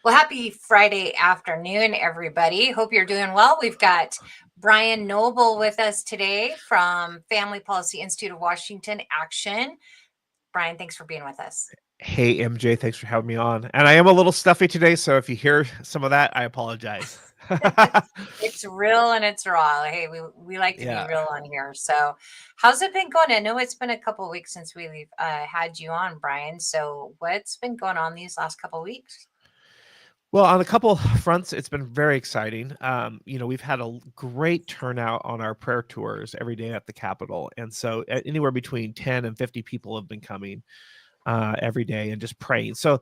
Well, happy Friday afternoon, everybody. Hope you're doing well. We've got Brian Noble with us today from Family Policy Institute of Washington Action. Brian, thanks for being with us. Hey, MJ, thanks for having me on. And I am a little stuffy today, so if you hear some of that, I apologize. It's real and it's raw. Hey, we like to be Yeah. real on here. So, how's it been going? I know it's been a couple weeks since we had you on, Brian. So, what's been going on these last couple weeks? Well, on a couple fronts, it's been very exciting. We've had a great turnout on our prayer tours every day at the Capitol. And so anywhere between 10 and 50 people have been coming every day and just praying. So,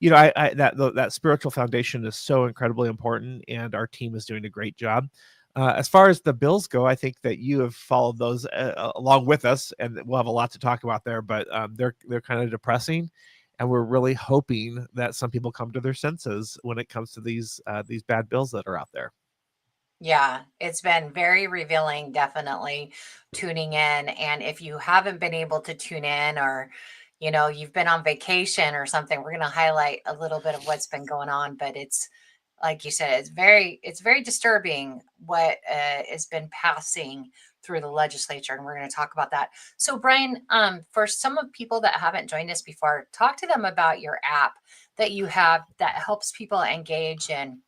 that spiritual foundation is so incredibly important, and our team is doing a great job. As far as the bills go, I think that you have followed those along with us, and we'll have a lot to talk about there. But they're kind of depressing, and we're really hoping that some people come to their senses when it comes to these bad bills that are out there. Yeah, it's been very revealing, definitely tuning in. And if you haven't been able to tune in or, you've been on vacation or something, we're going to highlight a little bit of what's been going on. But it's, like you said, it's very disturbing what has been passing through the legislature. And we're going to talk about that. So, Brian, for some of people that haven't joined us before, talk to them about your app that you have that helps people engage in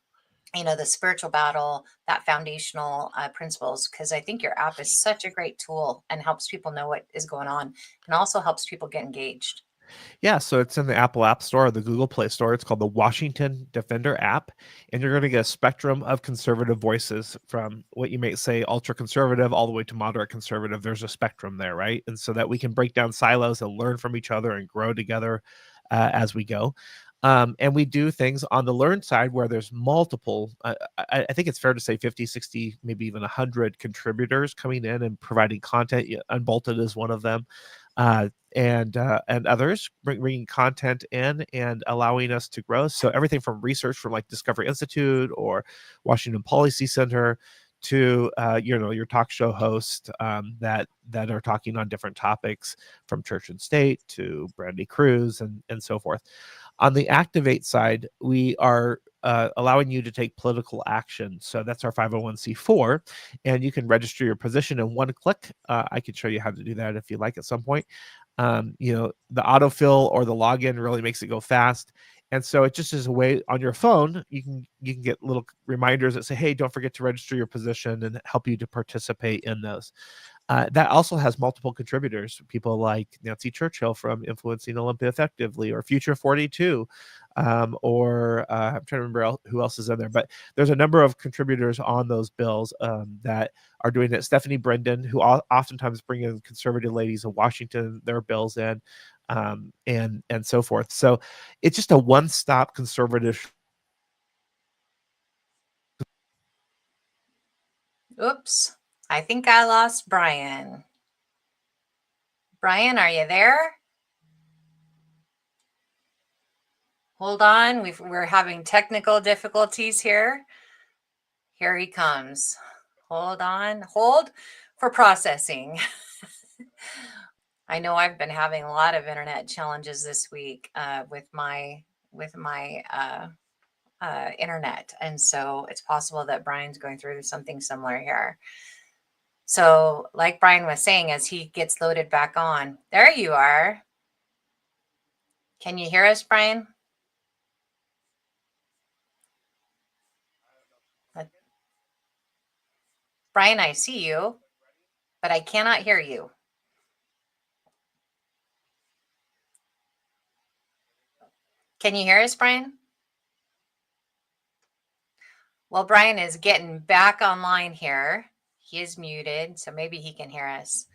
the spiritual battle, that foundational principles, because I think your app is such a great tool and helps people know what is going on and also helps people get engaged. Yeah, so it's in the Apple App Store or the Google Play Store. It's called the Washington Defender app, and you're going to get a spectrum of conservative voices from what you may say ultra conservative all the way to moderate conservative. There's a spectrum there, right? And so that we can break down silos and learn from each other and grow together as we go. And we do things on the learn side where there's multiple, I think it's fair to say 50, 60, maybe even 100 contributors coming in and providing content. Unbolted is one of them. And others bringing content in and allowing us to grow. So everything from research from like Discovery Institute or Washington Policy Center to your talk show host that are talking on different topics from church and state to Brandy Cruz and so forth. On the Activate side, we are allowing you to take political action. So that's our 501c4, and you can register your position in one click. I can show you how to do that if you like at some point. The autofill or the login really makes it go fast. And so it just is a way on your phone, you can get little reminders that say, hey, don't forget to register your position, and help you to participate in those. That also has multiple contributors, people like Nancy Churchill from Influencing Olympia Effectively, or Future 42, or I'm trying to remember who else is in there, but there's a number of contributors on those bills that are doing it. Stephanie Brendan, who oftentimes bring in conservative ladies in Washington, their bills in, and so forth. So it's just a one-stop conservative. Oops, I think I lost Brian. Brian, are you there? Hold on, we're having technical difficulties here. Here he comes. Hold on, hold for processing. I know I've been having a lot of internet challenges this week with my internet, and so it's possible that Brian's going through something similar here. So, like Brian was saying, as he gets loaded back on, there you are. Can you hear us, Brian? Brian, I see you, but I cannot hear you. Can you hear us, Brian? Well, Brian is getting back online here. He is muted, so maybe he can hear us.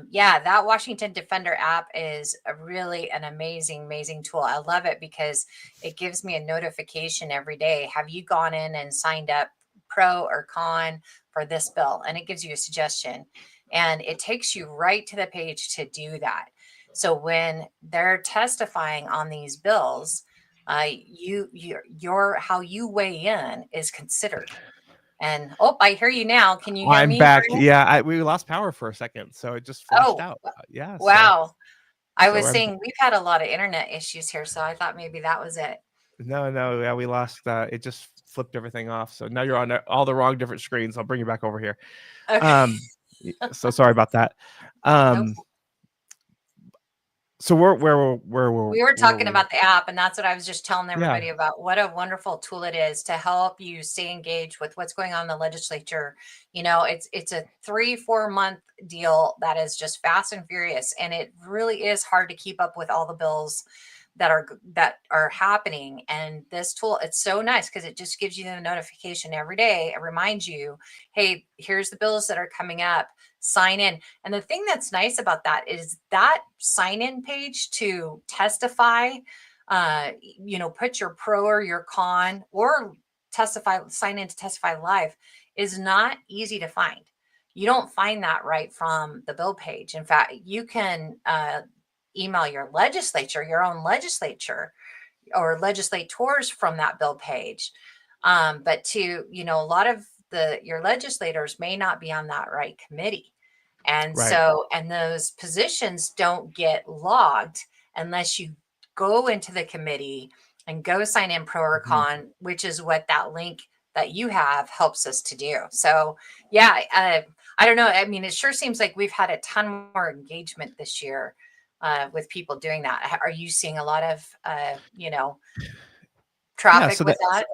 Yeah, that Washington Defender app is really an amazing tool. I love it because it gives me a notification every day. Have you gone in and signed up pro or con for this bill? And it gives you a suggestion. And it takes you right to the page to do that. So when they're testifying on these bills, your how you weigh in is considered. And I hear you now. Can you hear I'm me, back. Brian? Yeah, we lost power for a second, so it just flashed Oh, out. Yeah, so wow. I was I'm saying we've had a lot of internet issues here, so I thought maybe that was it. No, yeah, we lost. It just flipped everything off. So now you're on all the wrong different screens. I'll bring you back over here. Okay. Um, so sorry about that. Nope. So where We were were talking we? about the app, and that's what I was just telling Yeah, everybody about. What a wonderful tool it is to help you stay engaged with what's going on in the legislature. It's a 3-4 month deal that is just fast and furious, and it really is hard to keep up with all the bills that are happening. And this tool, it's so nice because it just gives you the notification every day. It reminds you, hey, here's the bills that are coming up. Sign in. And the thing that's nice about that is that sign in page to testify, put your pro or your con or sign in to testify live is not easy to find. You don't find that right from the bill page. In fact, you can email your own legislature, or legislators from that bill page. But a lot of your legislators may not be on that right committee. And right. and those positions don't get logged unless you go into the committee and go sign in pro or Mhm. con, which is what that link that you have helps us to do. So, yeah, I don't know. I mean, it sure seems like we've had a ton more engagement this year with people doing that. Are you seeing a lot of, Yeah, traffic so with that?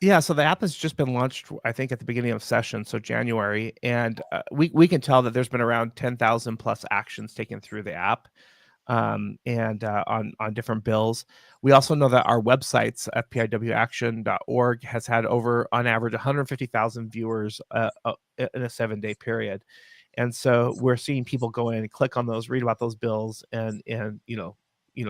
the app has just been launched, I think, at the beginning of session, so January, and we can tell that there's been around 10,000 plus actions taken through the app, and on different bills. We also know that our websites, fpiwaction.org, has had over, on average, 150,000 viewers in a 7-day period. And so we're seeing people go in and click on those, read about those bills, and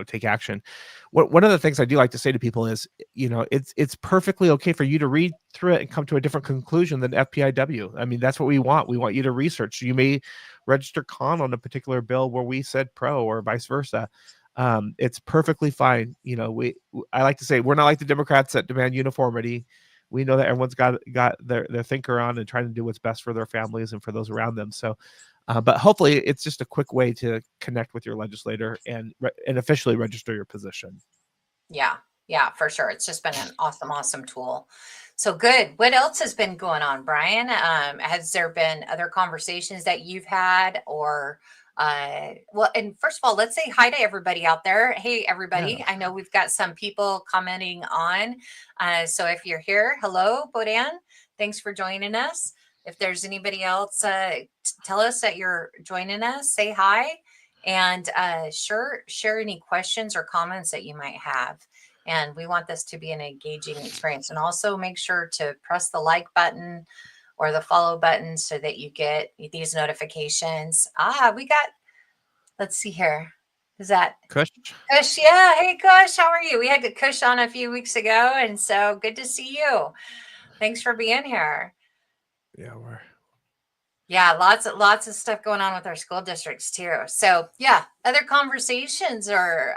take action. One of the things I do like to say to people is, it's perfectly okay for you to read through it and come to a different conclusion than FPIW. I mean, that's what we want. We want you to research. You may register con on a particular bill where we said pro, or vice versa. It's perfectly fine. I like to say we're not like the Democrats that demand uniformity. We know that everyone's got their thinker on and trying to do what's best for their families and for those around them. So, but hopefully, it's just a quick way to connect with your legislator and officially register your position. Yeah, yeah, for sure. It's just been an awesome, awesome tool. So good. What else has been going on, Brian? Has there been other conversations that you've had, or well, and first of all, let's say hi to everybody out there. Hey, Yeah, everybody. I know we've got some people commenting on. So if you're here, hello, Bodan. Thanks for joining us. If there's anybody else, tell us that you're joining us. Say hi, and sure, share any questions or comments that you might have. And we want this to be an engaging experience. And also make sure to press the like button or the follow button so that you get these notifications. We got, let's see here. Is that Kush. Kush? Yeah. Hey, Kush, how are you? We had Kush on a few weeks ago. And so good to see you. Thanks for being here. Yeah, we're Yeah, lots of stuff going on with our school districts too. So yeah, other conversations, or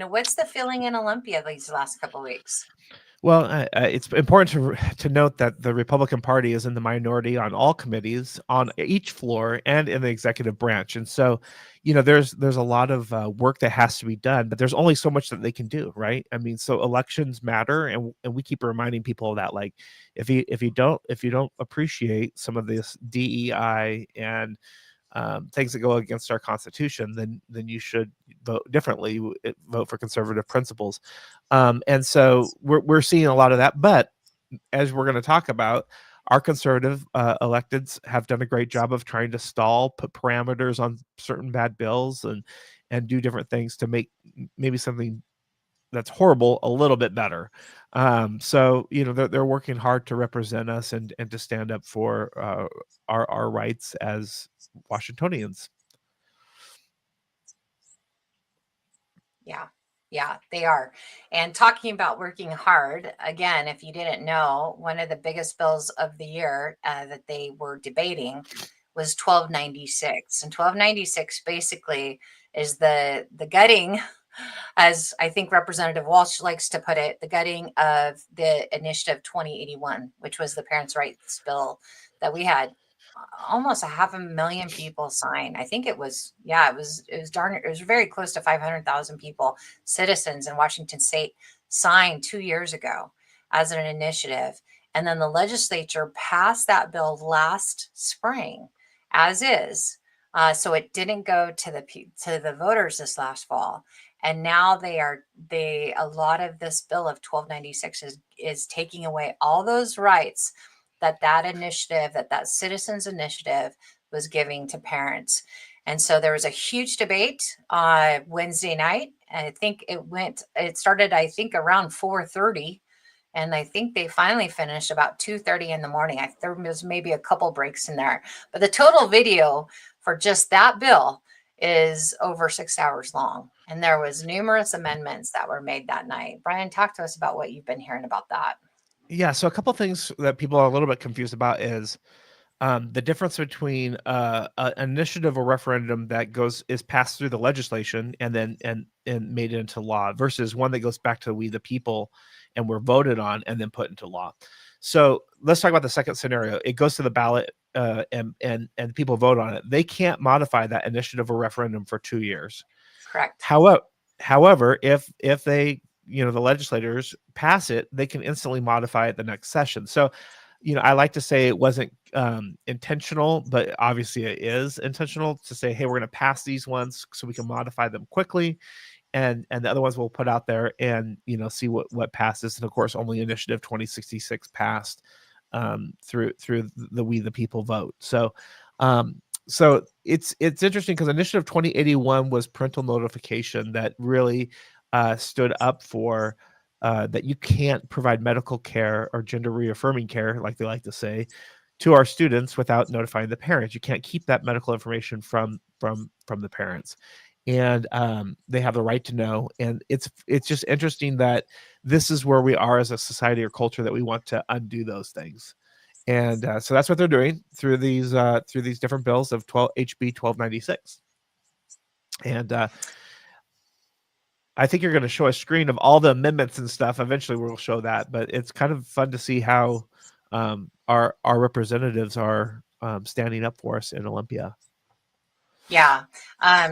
what's the feeling in Olympia these last couple of weeks? Well, it's important to note that the Republican Party is in the minority on all committees, on each floor, and in the executive branch. And so, there's a lot of work that has to be done, but there's only so much that they can do, right? I mean, so elections matter, and we keep reminding people of that. Like, if you don't appreciate some of this DEI and things that go against our constitution, then you should vote differently, vote for conservative principles. And so we're seeing a lot of that. But as we're going to talk about, our conservative electeds have done a great job of trying to stall, put parameters on certain bad bills, and do different things to make maybe something that's horrible a little bit better. So they're working hard to represent us and to stand up for our rights as Washingtonians. Yeah. Yeah, they are. And talking about working hard, again, if you didn't know, one of the biggest bills of the year that they were debating was 1296. And 1296 basically is the gutting, as I think Representative Walsh likes to put it, the gutting of the Initiative 2081, which was the parents' rights bill that we had almost a half a million people sign. I think it was, yeah, it was very close to 500,000 people, citizens in Washington state signed 2 years ago as an initiative. And then the legislature passed that bill last spring as is. So it didn't go to the voters this last fall. And now a lot of this bill of 1296 is taking away all those rights that initiative, that citizens initiative was giving to parents. And so there was a huge debate Wednesday night. And I think it started, I think, around 4:30. And I think they finally finished about 2:30 in the morning. There was maybe a couple breaks in there. But the total video for just that bill is over 6 hours long. And there was numerous amendments that were made that night. Brian, talk to us about what you've been hearing about that. Yeah, so a couple of things that people are a little bit confused about is the difference between an initiative or referendum that is passed through the legislation and then and made into law versus one that goes back to we the people and we're voted on and then put into law. So let's talk about the second scenario. It goes to the ballot and people vote on it. They can't modify that initiative or referendum for 2 years. Correct. However, if they, the legislators pass it, they can instantly modify it the next session. So, I like to say it wasn't intentional, but obviously it is intentional to say, hey, we're going to pass these ones so we can modify them quickly. And the other ones we'll put out there and, see what passes. And of course, only Initiative 2066 passed through the We the People vote. So it's interesting because Initiative 2081 was parental notification that really stood up for that you can't provide medical care or gender reaffirming care, like they like to say, to our students without notifying the parents. You can't keep that medical information from the parents, and they have the right to know. And it's just interesting that this is where we are as a society or culture, that we want to undo those things. And so that's what they're doing through these different bills of HB 1296. And I think you're going to show a screen of all the amendments and stuff. Eventually we'll show that, but it's kind of fun to see how our representatives are standing up for us in Olympia. Yeah.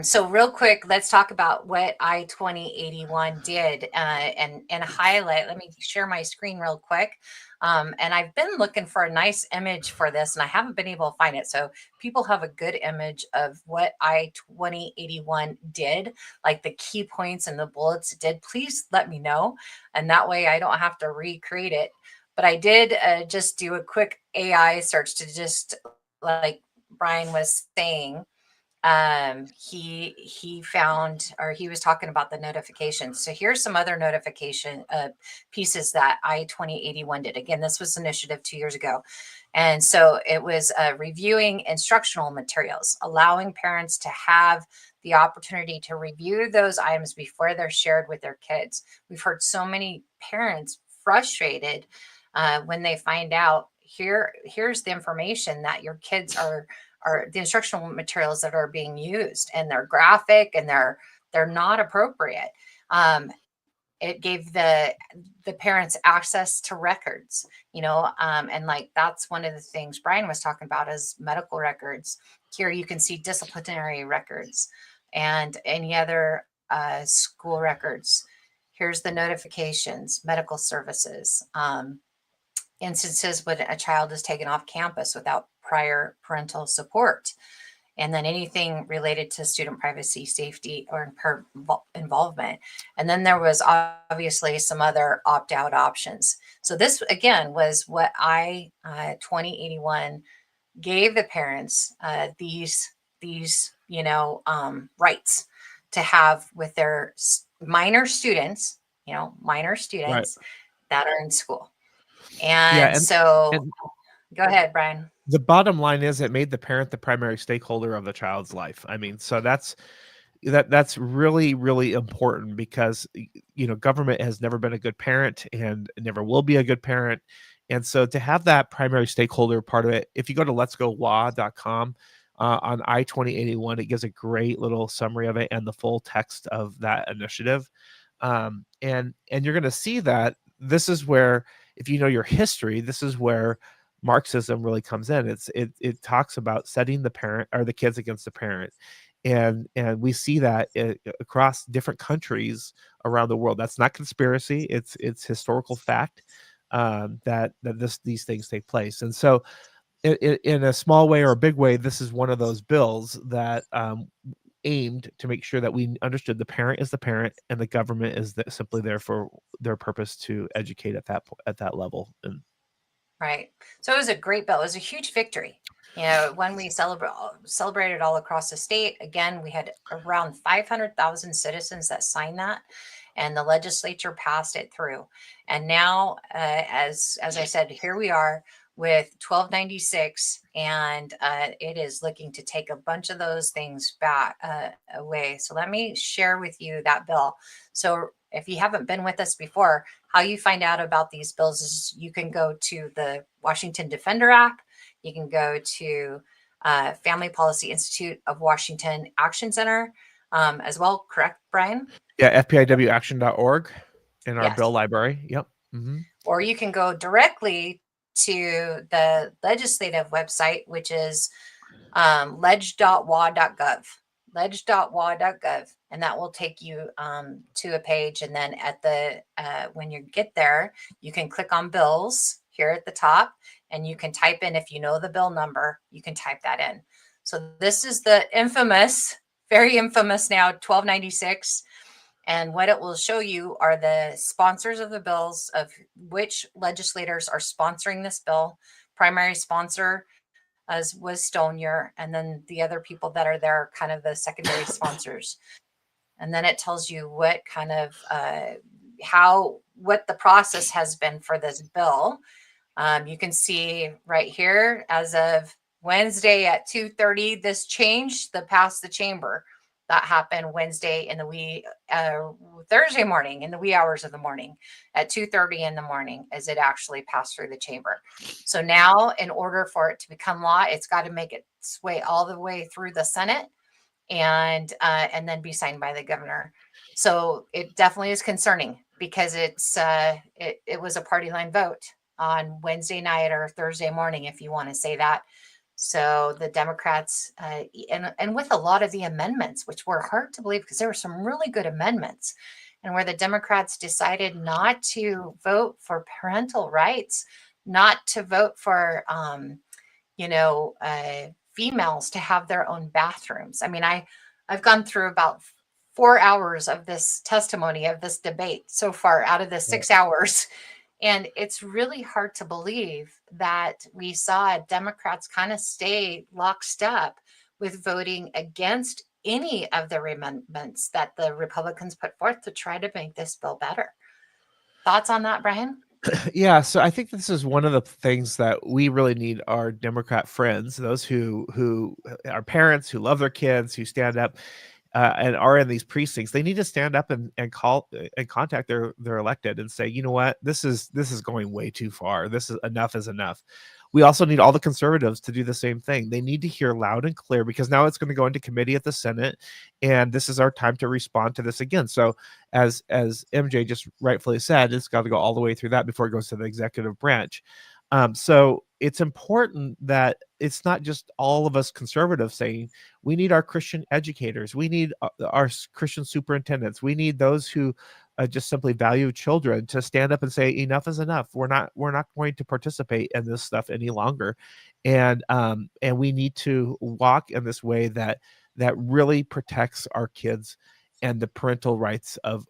So real quick, let's talk about what I-2081 did and highlight. Let me share my screen real quick. And I've been looking for a nice image for this, and I haven't been able to find it. So people have a good image of what I-2081 did, like the key points and the bullets it did. Please let me know. And that way I don't have to recreate it. But I did just do a quick AI search to just, like Brian was saying, he found, or he was talking about the notifications. So here's some other notification pieces that I-2081 did. Again, this was initiative 2 years ago. And so it was reviewing instructional materials, allowing parents to have the opportunity to review those items before they're shared with their kids. We've heard so many parents frustrated when they find out, here's the information that your kids are the instructional materials that are being used, and they're graphic and they're not appropriate. It gave the parents access to records, and like that's one of the things Brian was talking about is medical records. Here you can see disciplinary records and any other school records. Here's the notifications, medical services, instances when a child is taken off campus without prior parental support, and then anything related to student privacy, safety, or involvement. And then there was obviously some other opt-out options. So this, again, was what I-2081 gave the parents these rights to have with their minor students, Right. that are in school. And so go ahead, Brian. The bottom line is it made the parent the primary stakeholder of the child's life. I mean, so that's really, really important because, government has never been a good parent and never will be a good parent. And so to have that primary stakeholder part of it, if you go to letsgolaw.com on I-2081, it gives a great little summary of it and the full text of that initiative. And you're going to see that this is where, if you know your history, this is where Marxism really comes in. It talks about setting the parent or the kids against the parent. and we see that across different countries around the world. That's not conspiracy; it's historical fact, that these things take place. And so, in a small way or a big way, this is one of those bills that aimed to make sure that we understood the parent is the parent and the government is simply there for their purpose to educate at that level. And Right. So it was a great bill. It was a huge victory. You know, when we celebrated all across the state, again, we had around 500,000 citizens that signed that, and the legislature passed it through. And now, as I said, here we are with 1296, and it is looking to take a bunch of those things back away. So let me share with you that bill. So if you haven't been with us before, how you find out about these bills is you can go to the Washington Defender app. You can go to Family Policy Institute of Washington Action Center as well. Correct, Brian? yeah, fpiwaction.org in our bill Yes. library. Yep. Mm-hmm. Or you can go directly to the legislative website, which is ledge.wa.gov, ledge.wa.gov, and that will take you to a page. And then at the when you get there, you can click on bills here at the top, and you can type in, if you know the bill number, you can type that in. So this is the infamous, very infamous now 1296. And what it will show you are the sponsors of the bills, of which legislators are sponsoring this bill. Primary sponsor as was Stonier, and then the other people that are there, kind of the secondary sponsors. And then it tells you what kind of what the process has been for this bill. You can see right here, as of Wednesday at 2:30, this changed past the chamber. That happened Wednesday in the Thursday morning, in the wee hours of the morning, at 2:30 in the morning, as it actually passed through the chamber. So now, in order for it to become law, it's got to make its way all the way through the Senate, and then be signed by the governor. So it definitely is concerning, because it was a party line vote on Wednesday night or Thursday morning, if you want to say that. So the Democrats, and with a lot of the amendments, which were hard to believe because there were some really good amendments, and where the Democrats decided not to vote for parental rights, not to vote for, females to have their own bathrooms. I mean, I've gone through about 4 hours of this testimony, of this debate so far out of the 6 hours. And it's really hard to believe that we saw Democrats kind of stay lockstep with voting against any of the amendments that the Republicans put forth to try to make this bill better. Thoughts on that, Brian? Yeah, so I think this is one of the things that we really need our Democrat friends, those who are parents who love their kids, who stand up and are in these precincts. They need to stand up and call and contact their elected and say, you know what, this is going way too far. This is enough. We also need all the conservatives to do the same thing. They need to hear loud and clear, because now it's going to go into committee at the Senate, and this is our time to respond to this again. So as MJ just rightfully said, it's got to go all the way through that before it goes to the executive branch. So it's important that it's not just all of us conservatives saying, we need our Christian educators, we need our Christian superintendents, we need those who just simply value children to stand up and say, enough is enough. We're not going to participate in this stuff any longer, and we need to walk in this way that really protects our kids and the parental rights of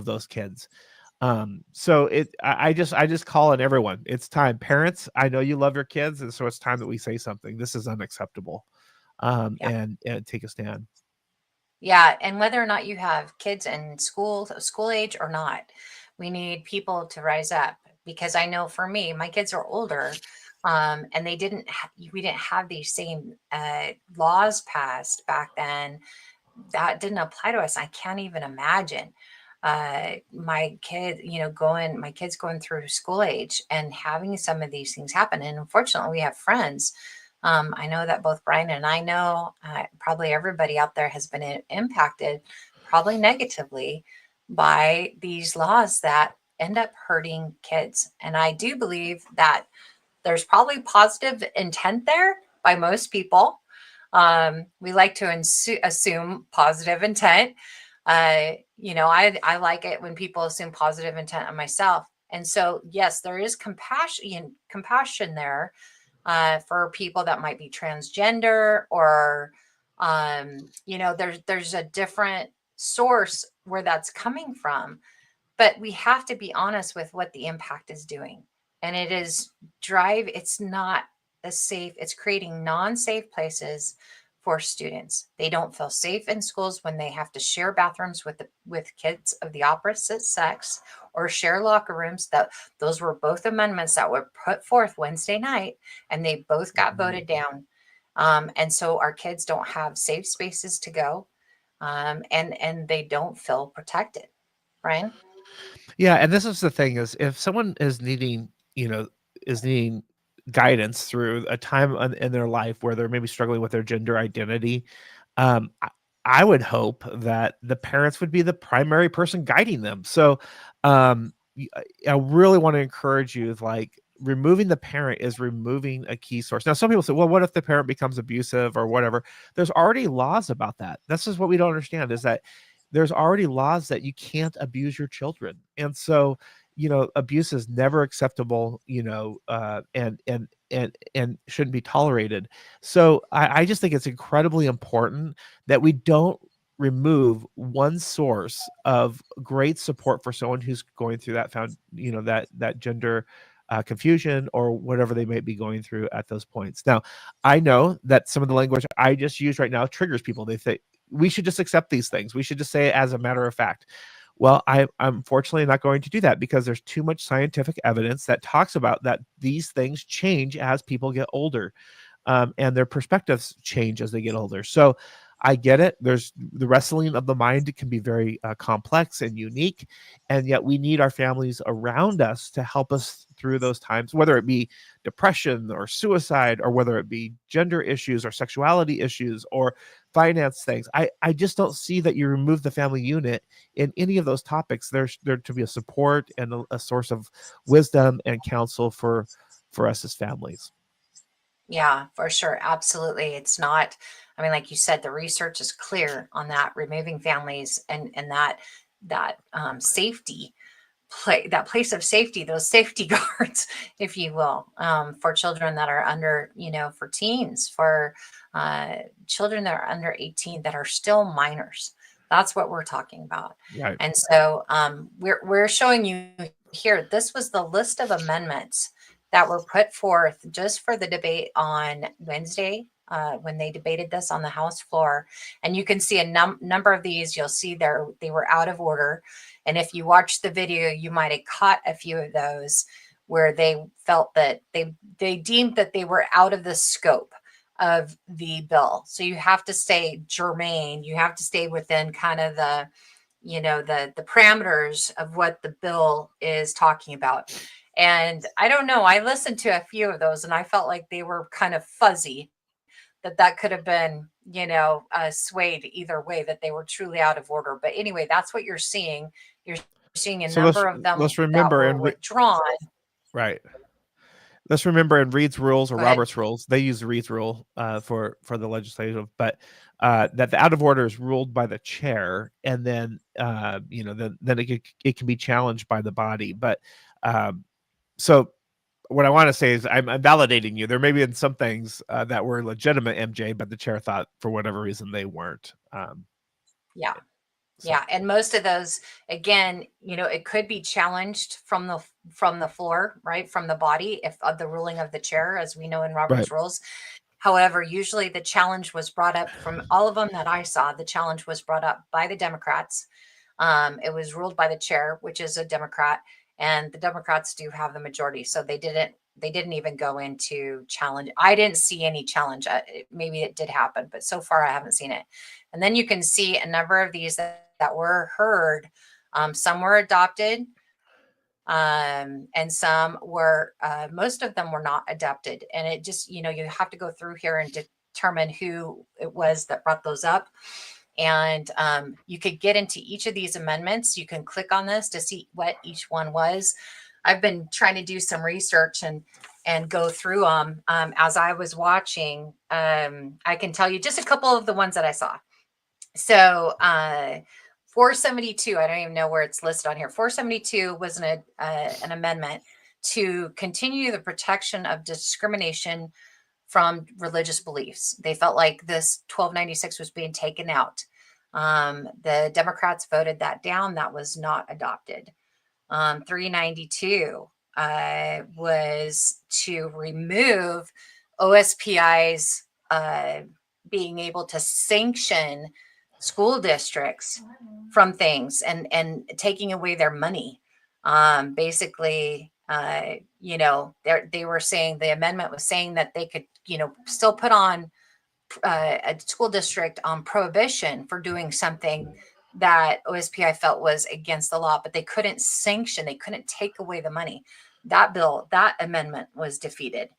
those kids. So I just call on everyone. It's time. Parents, I know you love your kids, and so it's time that we say something. This is unacceptable. Yeah. And take a stand. Yeah, and whether or not you have kids in school age or not, we need people to rise up, because I know for me, my kids are older, and we didn't have these same laws passed back then. That didn't apply to us. I can't even imagine my kids going through school age and having some of these things happen. And unfortunately, we have friends. I know that both Brian and I know, probably everybody out there has been impacted, probably negatively, by these laws that end up hurting kids. And I do believe that there's probably positive intent there by most people. We like to assume positive intent. I like it when people assume positive intent on myself. And so, yes, there is compassion there for people that might be transgender, or there's a different source where that's coming from. But we have to be honest with what the impact is doing. And it's not it's creating non-safe places for students. They don't feel safe in schools when they have to share bathrooms with kids of the opposite sex, or share locker rooms. Those were both amendments that were put forth Wednesday night, and they both got voted down. And so our kids don't have safe spaces to go, and they don't feel protected. Brian? Yeah, and this is the thing is if someone is needing, is needing guidance through a time in their life where they're maybe struggling with their gender identity, I would hope that the parents would be the primary person guiding them. So, I really want to encourage you, like removing the parent is removing a key source. Now, some people say, well, what if the parent becomes abusive or whatever? There's already laws about that. This is what we don't understand, is that there's already laws that you can't abuse your children. And so, abuse is never acceptable, and shouldn't be tolerated. So I just think it's incredibly important that we don't remove one source of great support for someone who's going through that gender confusion or whatever they might be going through at those points. Now, I know that some of the language I just used right now triggers people. They think we should just accept these things. We should just say it as a matter of fact. Well, I'm unfortunately not going to do that, because there's too much scientific evidence that talks about that these things change as people get older, and their perspectives change as they get older. So I get it. There's the wrestling of the mind can be very complex and unique, and yet we need our families around us to help us through those times, whether it be depression or suicide, or whether it be gender issues or sexuality issues or finance things. I just don't see that you remove the family unit in any of those topics. There's there to be a support and a source of wisdom and counsel for us as families. Yeah, for sure. Absolutely. It's not, I mean, like you said, the research is clear on that, removing families and that safety that place of safety, those safety guards, if you will, for children that are under, for teens, for children that are under 18 that are still minors. That's what we're talking about. Right. And so we're showing you here, this was the list of amendments that were put forth just for the debate on Wednesday, when they debated this on the House floor. And you can see a number of these. You'll see they were out of order. And if you watch the video, you might have caught a few of those where they felt that they deemed that they were out of the scope of the bill. So you have to stay germane. You have to stay within kind of the parameters of what the bill is talking about. And I don't know, I listened to a few of those and I felt like they were kind of fuzzy, that could have been, swayed either way, that they were truly out of order. But anyway, that's what you're seeing. You're seeing a So let's number of them let's that remember were and withdrawn. right. Let's remember in Reed's rules or Go ahead. Robert's rules, they use the Reed's rule for the legislative, but that the out of order is ruled by the chair, and then then it can be challenged by the body. But so what I want to say is I'm validating you. There may be in some things that were legitimate, MJ, but the chair thought for whatever reason they weren't. Yeah. So Yeah, and most of those, again, it could be challenged from the floor, right, from the body, if of the ruling of the chair, as we know in right, Robert's rules. However, usually the challenge was brought up from all of them that I saw. The challenge was brought up by the Democrats. It was ruled by the chair, which is a Democrat, and the Democrats do have the majority, so they didn't even go into challenge. I didn't see any challenge. Maybe it did happen, but so far I haven't seen it. And then you can see a number of these that were heard. Some were adopted, and some were, most of them were not adopted. And it just, you have to go through here and determine who it was that brought those up. And you could get into each of these amendments. You can click on this to see what each one was. I've been trying to do some research and go through them. As I was watching, I can tell you just a couple of the ones that I saw. So 472, I don't even know where it's listed on here. 472 was an amendment to continue the protection of discrimination from religious beliefs. They felt like this 1296 was being taken out. The Democrats voted that down. That was not adopted. 392 was to remove OSPI's being able to sanction school districts from things and taking away their money. Basically, they were saying the amendment was saying that they could, still put on a school district on prohibition for doing something that OSPI felt was against the law, but they couldn't sanction, they couldn't take away the money. That amendment was defeated.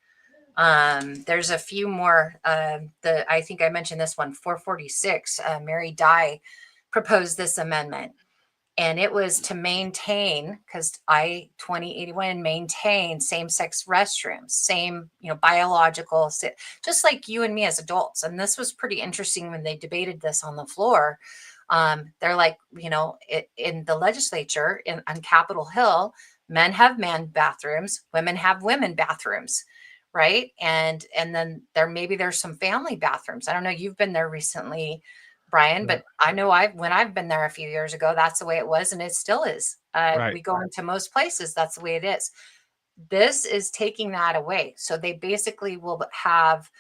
There's a few more. I think I mentioned this one, 446. Mary Dye proposed this amendment, and it was to maintain, because I-2081 maintain same-sex restrooms, same, biological, just like you and me as adults. And this was pretty interesting when they debated this on the floor. They're like, in the legislature on Capitol Hill, men have men bathrooms, women have women bathrooms, right? And then there's some family bathrooms. I don't know, you've been there recently, Brian, but I know when I've been there a few years ago, that's the way it was, and it still is. Right. We go into most places, that's the way it is. This is taking that away. So they basically will have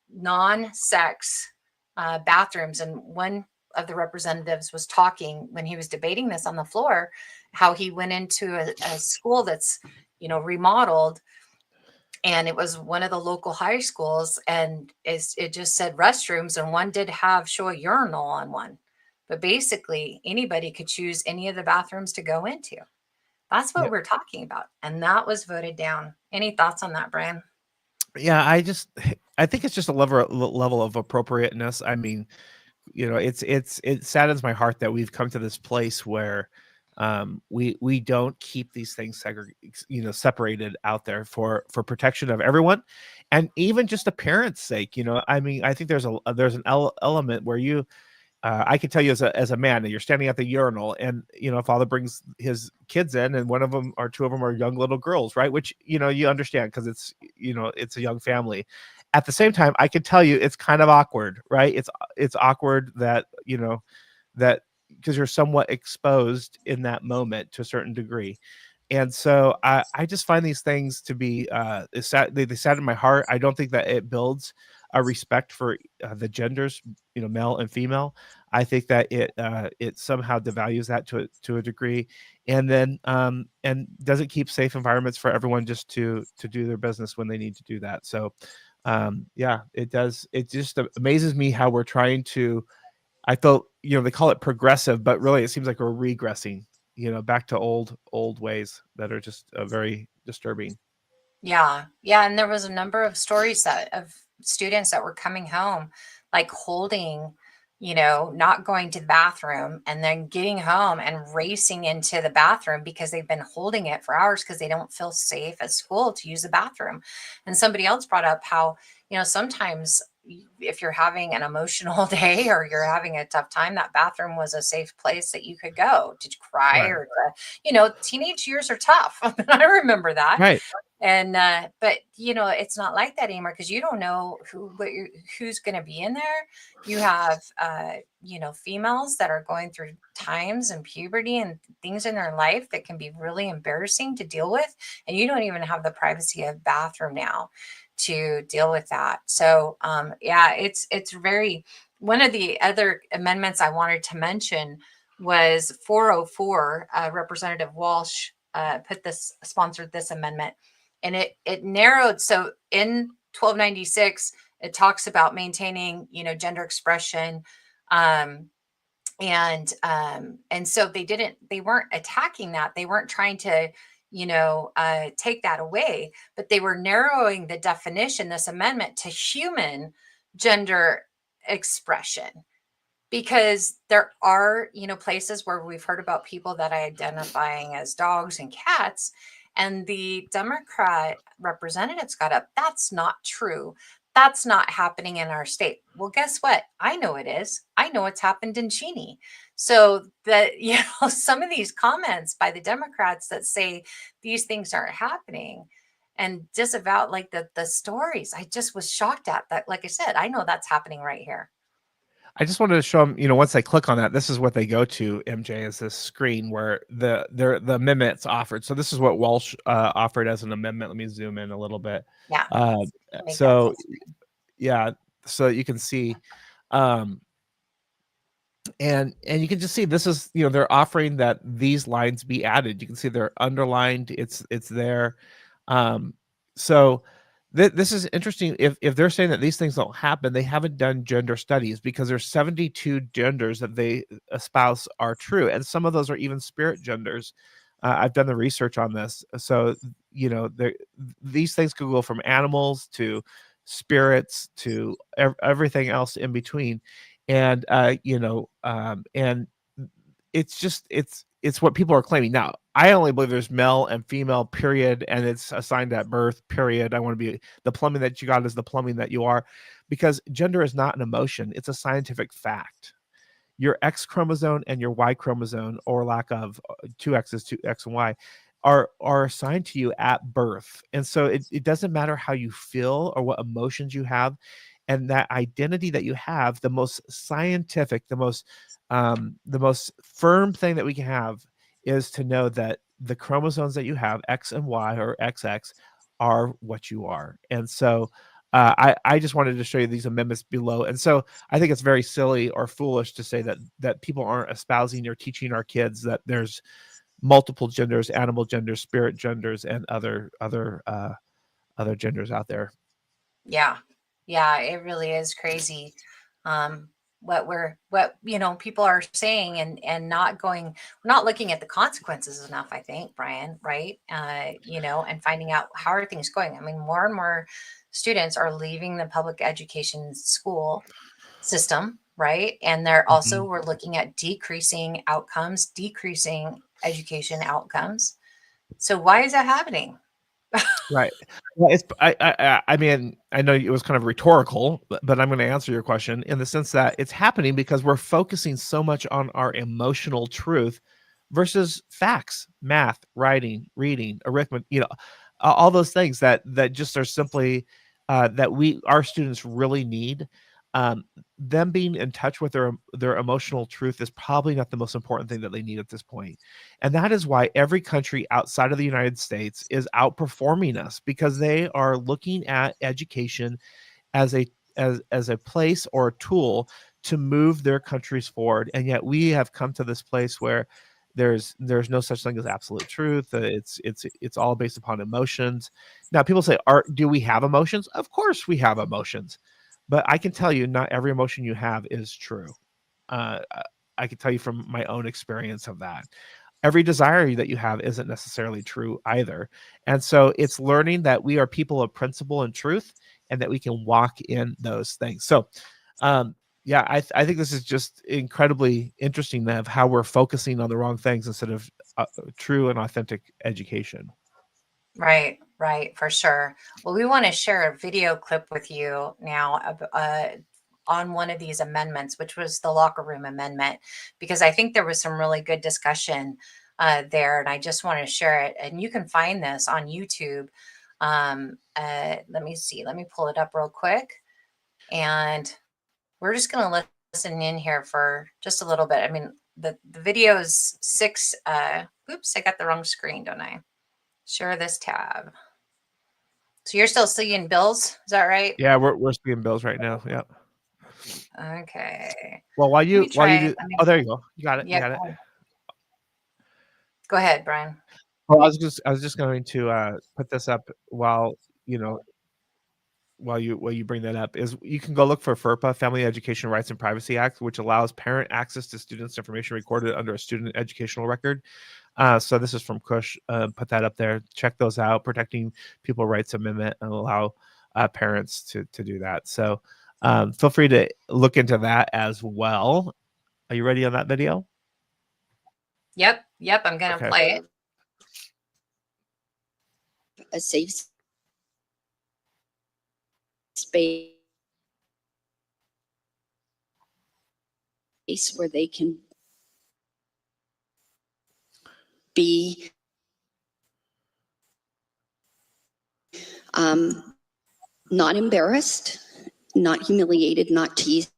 non-sex bathrooms. And one of the representatives was talking when he was debating this on the floor, how he went into a school that's, remodeled, and it was one of the local high schools, and it just said restrooms, and one did show a urinal on one, but basically anybody could choose any of the bathrooms to go into. That's what we're talking about, and that was voted down. Any thoughts on that, Brian? Yeah, I think it's just a level of appropriateness. I mean, it saddens my heart that we've come to this place where we don't keep these things separated out there for protection of everyone, and even just the parents' sake. I mean, I think there's an element where I can tell you as a man that you're standing at the urinal, and father brings his kids in, and one of them or two of them are young little girls, right? Which you understand because it's a young family. At the same time, I can tell you it's kind of awkward, right? It's awkward that that because you're somewhat exposed in that moment to a certain degree. And so I just find these things to be they sadden my heart. I don't think that it builds a respect for the genders, male and female. I think that it somehow devalues that to a degree, and then and doesn't keep safe environments for everyone just to do their business when they need to do that. So yeah, it does. It just amazes me how we're trying to. I felt, they call it progressive, but really it seems like we're regressing, back to old ways that are just very disturbing. Yeah. Yeah. And there was a number of stories of students that were coming home, like holding, not going to the bathroom and then getting home and racing into the bathroom because they've been holding it for hours because they don't feel safe at school to use the bathroom. And somebody else brought up how, sometimes if you're having an emotional day or you're having a tough time, that bathroom was a safe place that you could go to cry, Right. or teenage years are tough. I remember that. Right. And but it's not like that anymore, because you don't know who's going to be in there. You have females that are going through times and puberty and things in their life that can be really embarrassing to deal with, and you don't even have the privacy of bathroom now to deal with that. So yeah, it's very. One of the other amendments I wanted to mention was 404. Representative Walsh sponsored this amendment, and it narrowed. So in 1296, it talks about maintaining, gender expression, and so they weren't attacking that. They weren't trying to, take that away, but they were narrowing the definition, this amendment, to human gender expression, because there are, places where we've heard about people that are identifying as dogs and cats, and the Democrat representatives got up. That's not true. That's not happening in our state. Well, guess what? I know it is. I know it's happened in Cheney. So that, some of these comments by the Democrats that say these things aren't happening and disavow like the stories, I just was shocked at that. Like I said, I know that's happening right here. I just wanted to show them, once they click on that, this is what they go to, MJ, is this screen where the amendment's offered. So this is what Walsh offered as an amendment. Let me zoom in a little bit. Yeah. Uh, Make that full so screen. yeah, so you can see, and you can just see this is, they're offering that these lines be added. You can see they're underlined. It's there. So this is interesting. If they're saying that these things don't happen, they haven't done gender studies, because there's 72 genders that they espouse are true, and some of those are even spirit genders. I've done the research on this, so these things could go from animals to spirits to everything else in between, and and it's just it's what people are claiming. Now, I only believe there's male and female, period, and it's assigned at birth, period. I want to be, the plumbing that you got is the plumbing that you are, because gender is not an emotion, it's a scientific fact. Your X chromosome and your Y chromosome, or lack of, two X's, two X and Y, are assigned to you at birth. And so it doesn't matter how you feel or what emotions you have. And that identity that you have, the most scientific, the most firm thing that we can have is to know that the chromosomes that you have, X and Y or XX, are what you are. And so I just wanted to show you these amendments below. And so I think it's very silly or foolish to say that people aren't espousing or teaching our kids that there's multiple genders, animal genders, spirit genders, and other genders out there. Yeah. Yeah, it really is crazy. What people are saying and not looking at the consequences enough, I think, Brian, right? And finding out how are things going. I mean, more and more students are leaving the public education school system, right? And they're also, Mhm. we're looking at decreasing outcomes, decreasing education outcomes. So why is that happening? Right. Well, I mean, I know it was kind of rhetorical, but I'm going to answer your question in the sense that it's happening because we're focusing so much on our emotional truth versus facts, math, writing, reading, arithmetic, all those things that just are simply that our students really need. Them being in touch with their emotional truth is probably not the most important thing that they need at this point. And that is why every country outside of the United States is outperforming us, because they are looking at education as a place or a tool to move their countries forward. And yet we have come to this place where there's no such thing as absolute truth. It's all based upon emotions. Now people say, do we have emotions? Of course we have emotions. But I can tell you, not every emotion you have is true. Uh, I can tell you from my own experience of that. Every desire that you have isn't necessarily true either. And so it's learning that we are people of principle and truth, and that we can walk in those things. So, yeah, I think this is just incredibly interesting of how we're focusing on the wrong things instead of true and authentic education. Right, for sure. Well, we want to share a video clip with you now on one of these amendments, which was the locker room amendment, because I think there was some really good discussion there, and I just want to share it. And you can find this on YouTube. Let me see. Let me pull it up real quick, and we're just going to listen in here for just a little bit. I mean, the video is six. Oops, I got the wrong screen, don't I? Share this tab. So you're still seeing bills, is that right? Yeah, we're seeing bills right now. Yeah. Okay. Well, Let me while you try. do, oh, there you go. You got it. You Yeah, got it. go ahead, Brian. Well, I was just going to put this up while you know while you bring that up, is you can go look for FERPA, Family Education Rights and Privacy Act, which allows parent access to students' information recorded under a student educational record. So this is from Cush. Put that up there. Check those out. Protecting People Rights Amendment, and allow parents to do that. So feel free to look into that as well. Are you ready on that video? Yep. I'm going to play it. A safe space where they can be not embarrassed, not humiliated, not teased.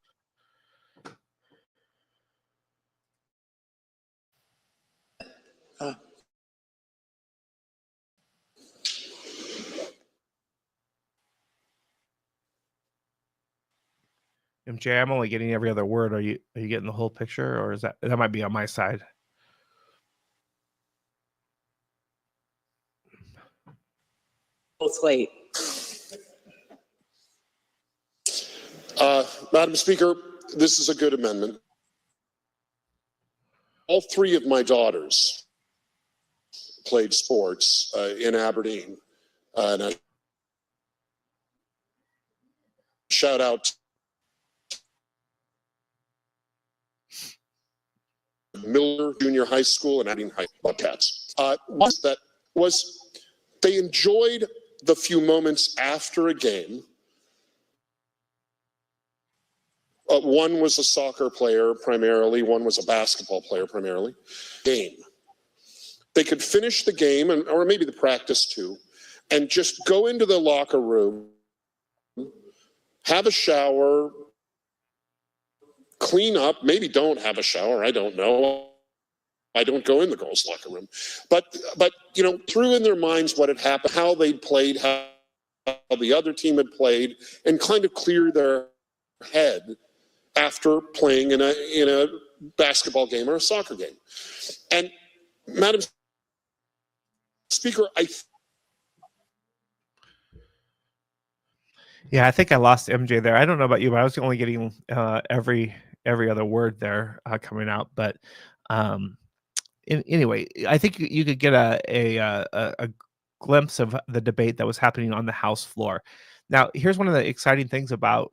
MJ, I'm only getting every other word. Are you getting the whole picture, or is that might be on my side? Both wait. Madam Speaker, this is a good amendment. All three of my daughters played sports in Aberdeen. And a shout out to Miller Junior High School and Aberdeen High Bobcats. Was they enjoyed the few moments after a game. One was a soccer player primarily, one was a basketball player primarily. Game. They could finish the game, or maybe the practice too, and just go into the locker room, have a shower, clean up, maybe don't have a shower, I don't know. I don't go in the girls' locker room. But through in their minds what had happened, how they'd played, how the other team had played, and kind of clear their head after playing in a basketball game or a soccer game. And Madam Speaker, Yeah, I think I lost MJ there. I don't know about you, but I was only getting every other word there coming out. But anyway, I think you could get a glimpse of the debate that was happening on the House floor. Now, here's one of the exciting things about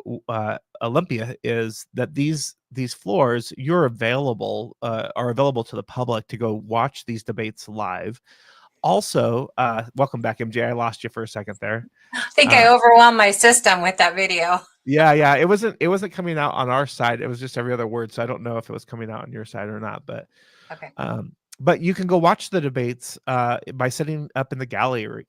Olympia is that these floors are available to the public to go watch these debates live. Also, welcome back, MJ. I lost you for a second there. I think I overwhelmed my system with that video. Yeah. It wasn't coming out on our side. It was just every other word. So I don't know if it was coming out on your side or not. But okay. But you can go watch the debates by sitting up in the gallery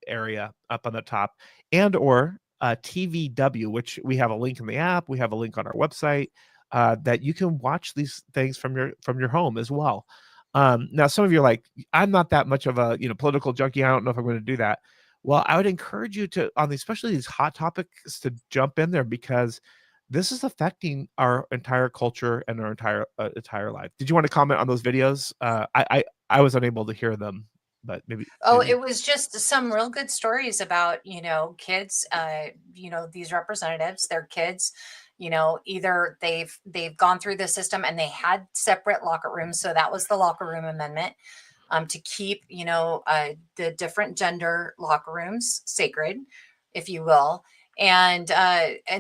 area up on the top, and or TVW, which we have a link in the app. We have a link on our website that you can watch these things from your home as well. Now, some of you are like, I'm not that much of a political junkie. I don't know if I'm going to do that. Well, I would encourage you to, especially these hot topics, to jump in there, because this is affecting our entire culture and our entire life. Did you want to comment on those videos? I was unable to hear them, but maybe. It was just some real good stories about, kids, these representatives, their kids, either they've gone through the system and they had separate locker rooms. So that was the locker room amendment to keep, the different gender locker rooms sacred, if you will. And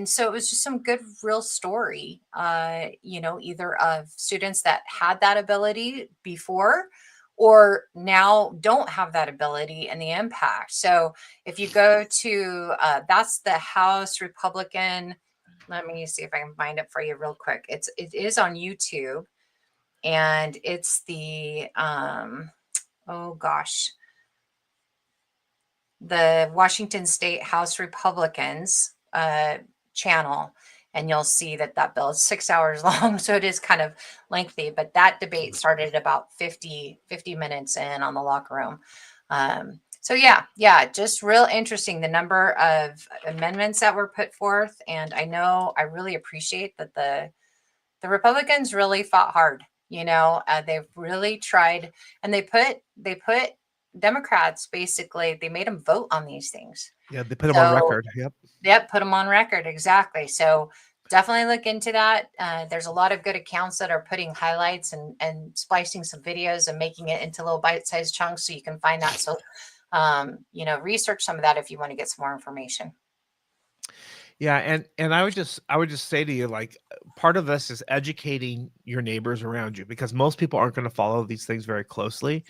so it was just some good real story, either of students that had that ability before or now don't have that ability and the impact. So if you go to that's the House Republican, let me see if I can find it for you real quick. It is on YouTube, and it's the the Washington State House Republicans channel, and you'll see that bill is 6 hours long, so it is kind of lengthy. But that debate started about 50 minutes in on the locker room. So yeah, just real interesting, the number of amendments that were put forth. And I really appreciate that the Republicans really fought hard. They've really tried, and they put Democrats, basically, they made them vote on these things. Yeah, they put them on record. Yep, put them on record. Exactly. So definitely look into that. There's a lot of good accounts that are putting highlights and splicing some videos and making it into little bite-sized chunks, so you can find that. So, research some of that if you want to get some more information. Yeah, and I would just say to you, like, part of this is educating your neighbors around you, because most people aren't going to follow these things very closely,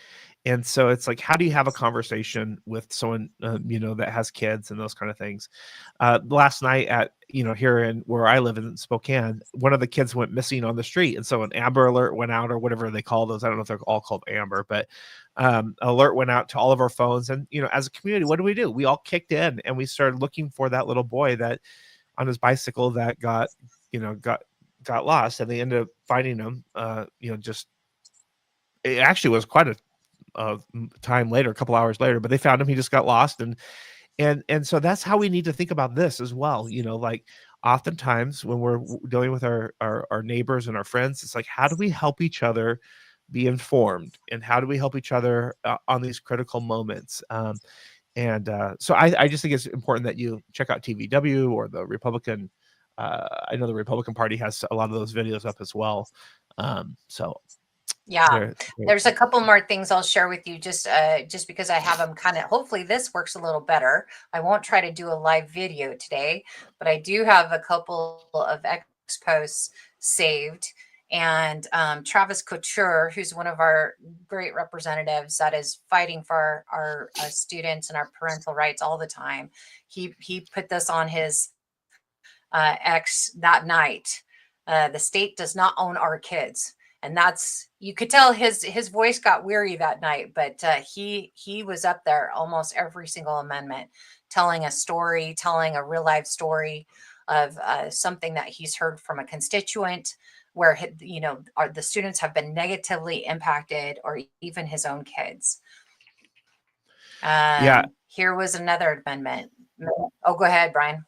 and so it's like, how do you have a conversation with someone that has kids and those kind of things? Last night at here in where I live in Spokane, one of the kids went missing on the street, and so an Amber Alert went out, or whatever they call those. I don't know if they're all called Amber, but alert went out to all of our phones, and as a community, what do? We all kicked in and we started looking for that little boy that on his bicycle that got lost, and they ended up finding him. Just it actually was quite a time later, a couple hours later, but they found him. He just got lost, and so that's how we need to think about this as well. Like, oftentimes when we're dealing with our neighbors and our friends, it's like, how do we help each other be informed, and how do we help each other on these critical moments? So I just think it's important that you check out TVW or the Republican. I know the Republican Party has a lot of those videos up as well. So Yeah, there's a couple more things I'll share with you, just because I have them kind of, hopefully this works a little better. I won't try to do a live video today, but I do have a couple of X posts saved. And Travis Couture, who's one of our great representatives that is fighting for our students and our parental rights all the time, he put this on his X that night. The state does not own our kids. And that's, you could tell his voice got weary that night, but he was up there almost every single amendment, telling a story, telling a real life story of something that he's heard from a constituent, where the students have been negatively impacted, or even his own kids. Yeah. Here was another amendment. Oh, go ahead, Brian.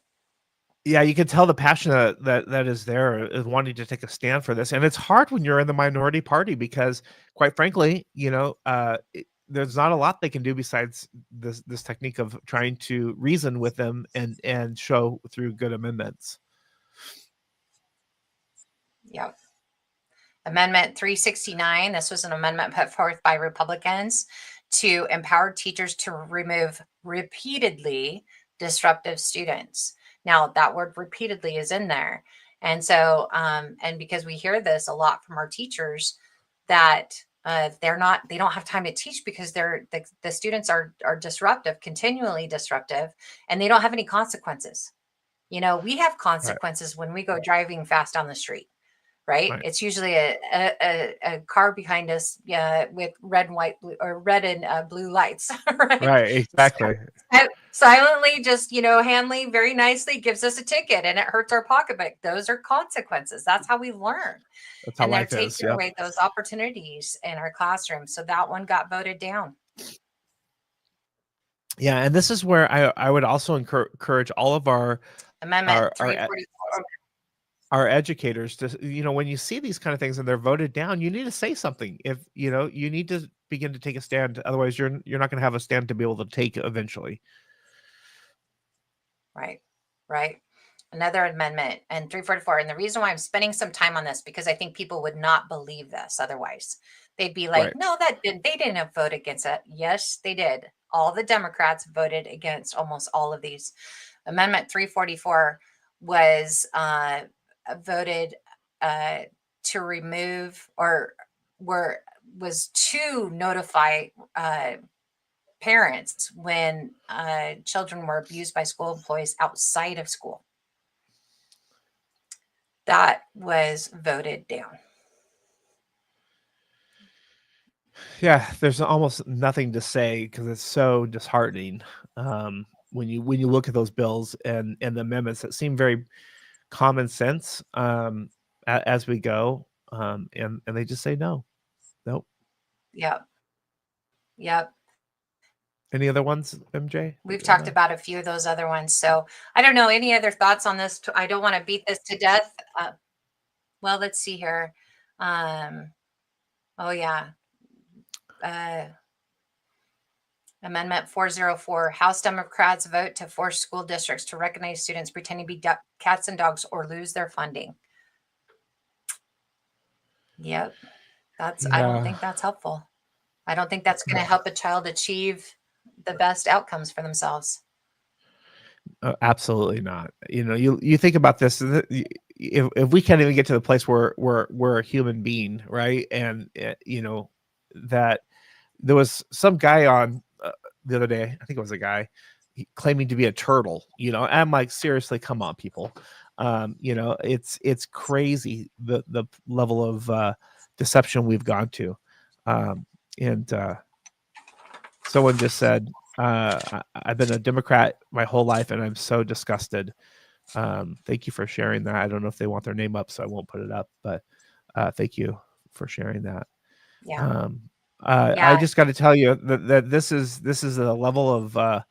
Yeah, you can tell the passion that is there, is wanting to take a stand for this. And it's hard when you're in the minority party, because quite frankly, there's not a lot they can do besides this technique of trying to reason with them and show through good amendments. Yep. Amendment 369. This was an amendment put forth by Republicans to empower teachers to remove repeatedly disruptive students. Now, that word repeatedly is in there. And so, and because we hear this a lot from our teachers, that they don't have time to teach because the students are disruptive, continually disruptive, and they don't have any consequences. We have consequences when we go driving fast down the street. Right? It's usually a car behind us, with red and white, or red and blue lights. Right? Right, exactly. So, silently, just Hanley very nicely gives us a ticket, and it hurts our pocketbook. Those are consequences. That's how we learn. That's how and they're life is. taking away those opportunities in our classroom. So that one got voted down. Yeah, and this is where I would also encourage all of our Amendment 344. Our educators to, when you see these kind of things and they're voted down, you need to say something. If you need to begin to take a stand. Otherwise, you're not going to have a stand to be able to take eventually. Right. Another amendment, and 344. And the reason why I'm spending some time on this, because I think people would not believe this otherwise. They'd be like, no, they didn't vote against it. Yes, they did. All the Democrats voted against almost all of these. Amendment 344 was voted to remove, or was to notify parents when children were abused by school employees outside of school. That was voted down. Yeah, there's almost nothing to say, because it's so disheartening when you look at those bills and the amendments that seem very common sense as we go, and they just say nope. Yep. Any other ones, MJ? We've talked about a few of those other ones. So I don't know. Any other thoughts on this? I don't want to beat this to death. Well, let's see here. Oh, yeah. Amendment 404. House Democrats vote to force school districts to recognize students pretending to be cats and dogs or lose their funding. Yep. I don't think that's helpful. I don't think that's going to help a child achieve the best outcomes for themselves. Absolutely not. You think about this, if we can't even get to the place where we're a human being, right? And that there was some guy on the other day, I think it was a guy claiming to be a turtle, and I'm like, seriously, come on, people. It's crazy the level of deception we've gone to. And someone just said, I've been a Democrat my whole life and I'm so disgusted. Thank you for sharing that. I don't know if they want their name up, so I won't put it up, but thank you for sharing that. Yeah. I Yeah. just got to tell you that this is a level of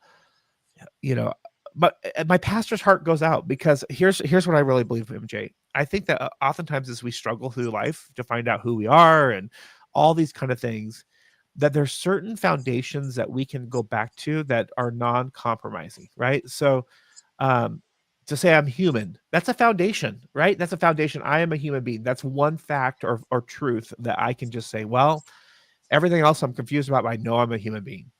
but my pastor's heart goes out, because here's what I really believe, MJ. I think that oftentimes as we struggle through life to find out who we are and all these kind of things, that there's certain foundations that we can go back to that are non-compromising, right? So to say I'm human, that's a foundation, right? That's a foundation. I am a human being. That's one fact or truth that I can just say, well, everything else I'm confused about, but I know I'm a human being.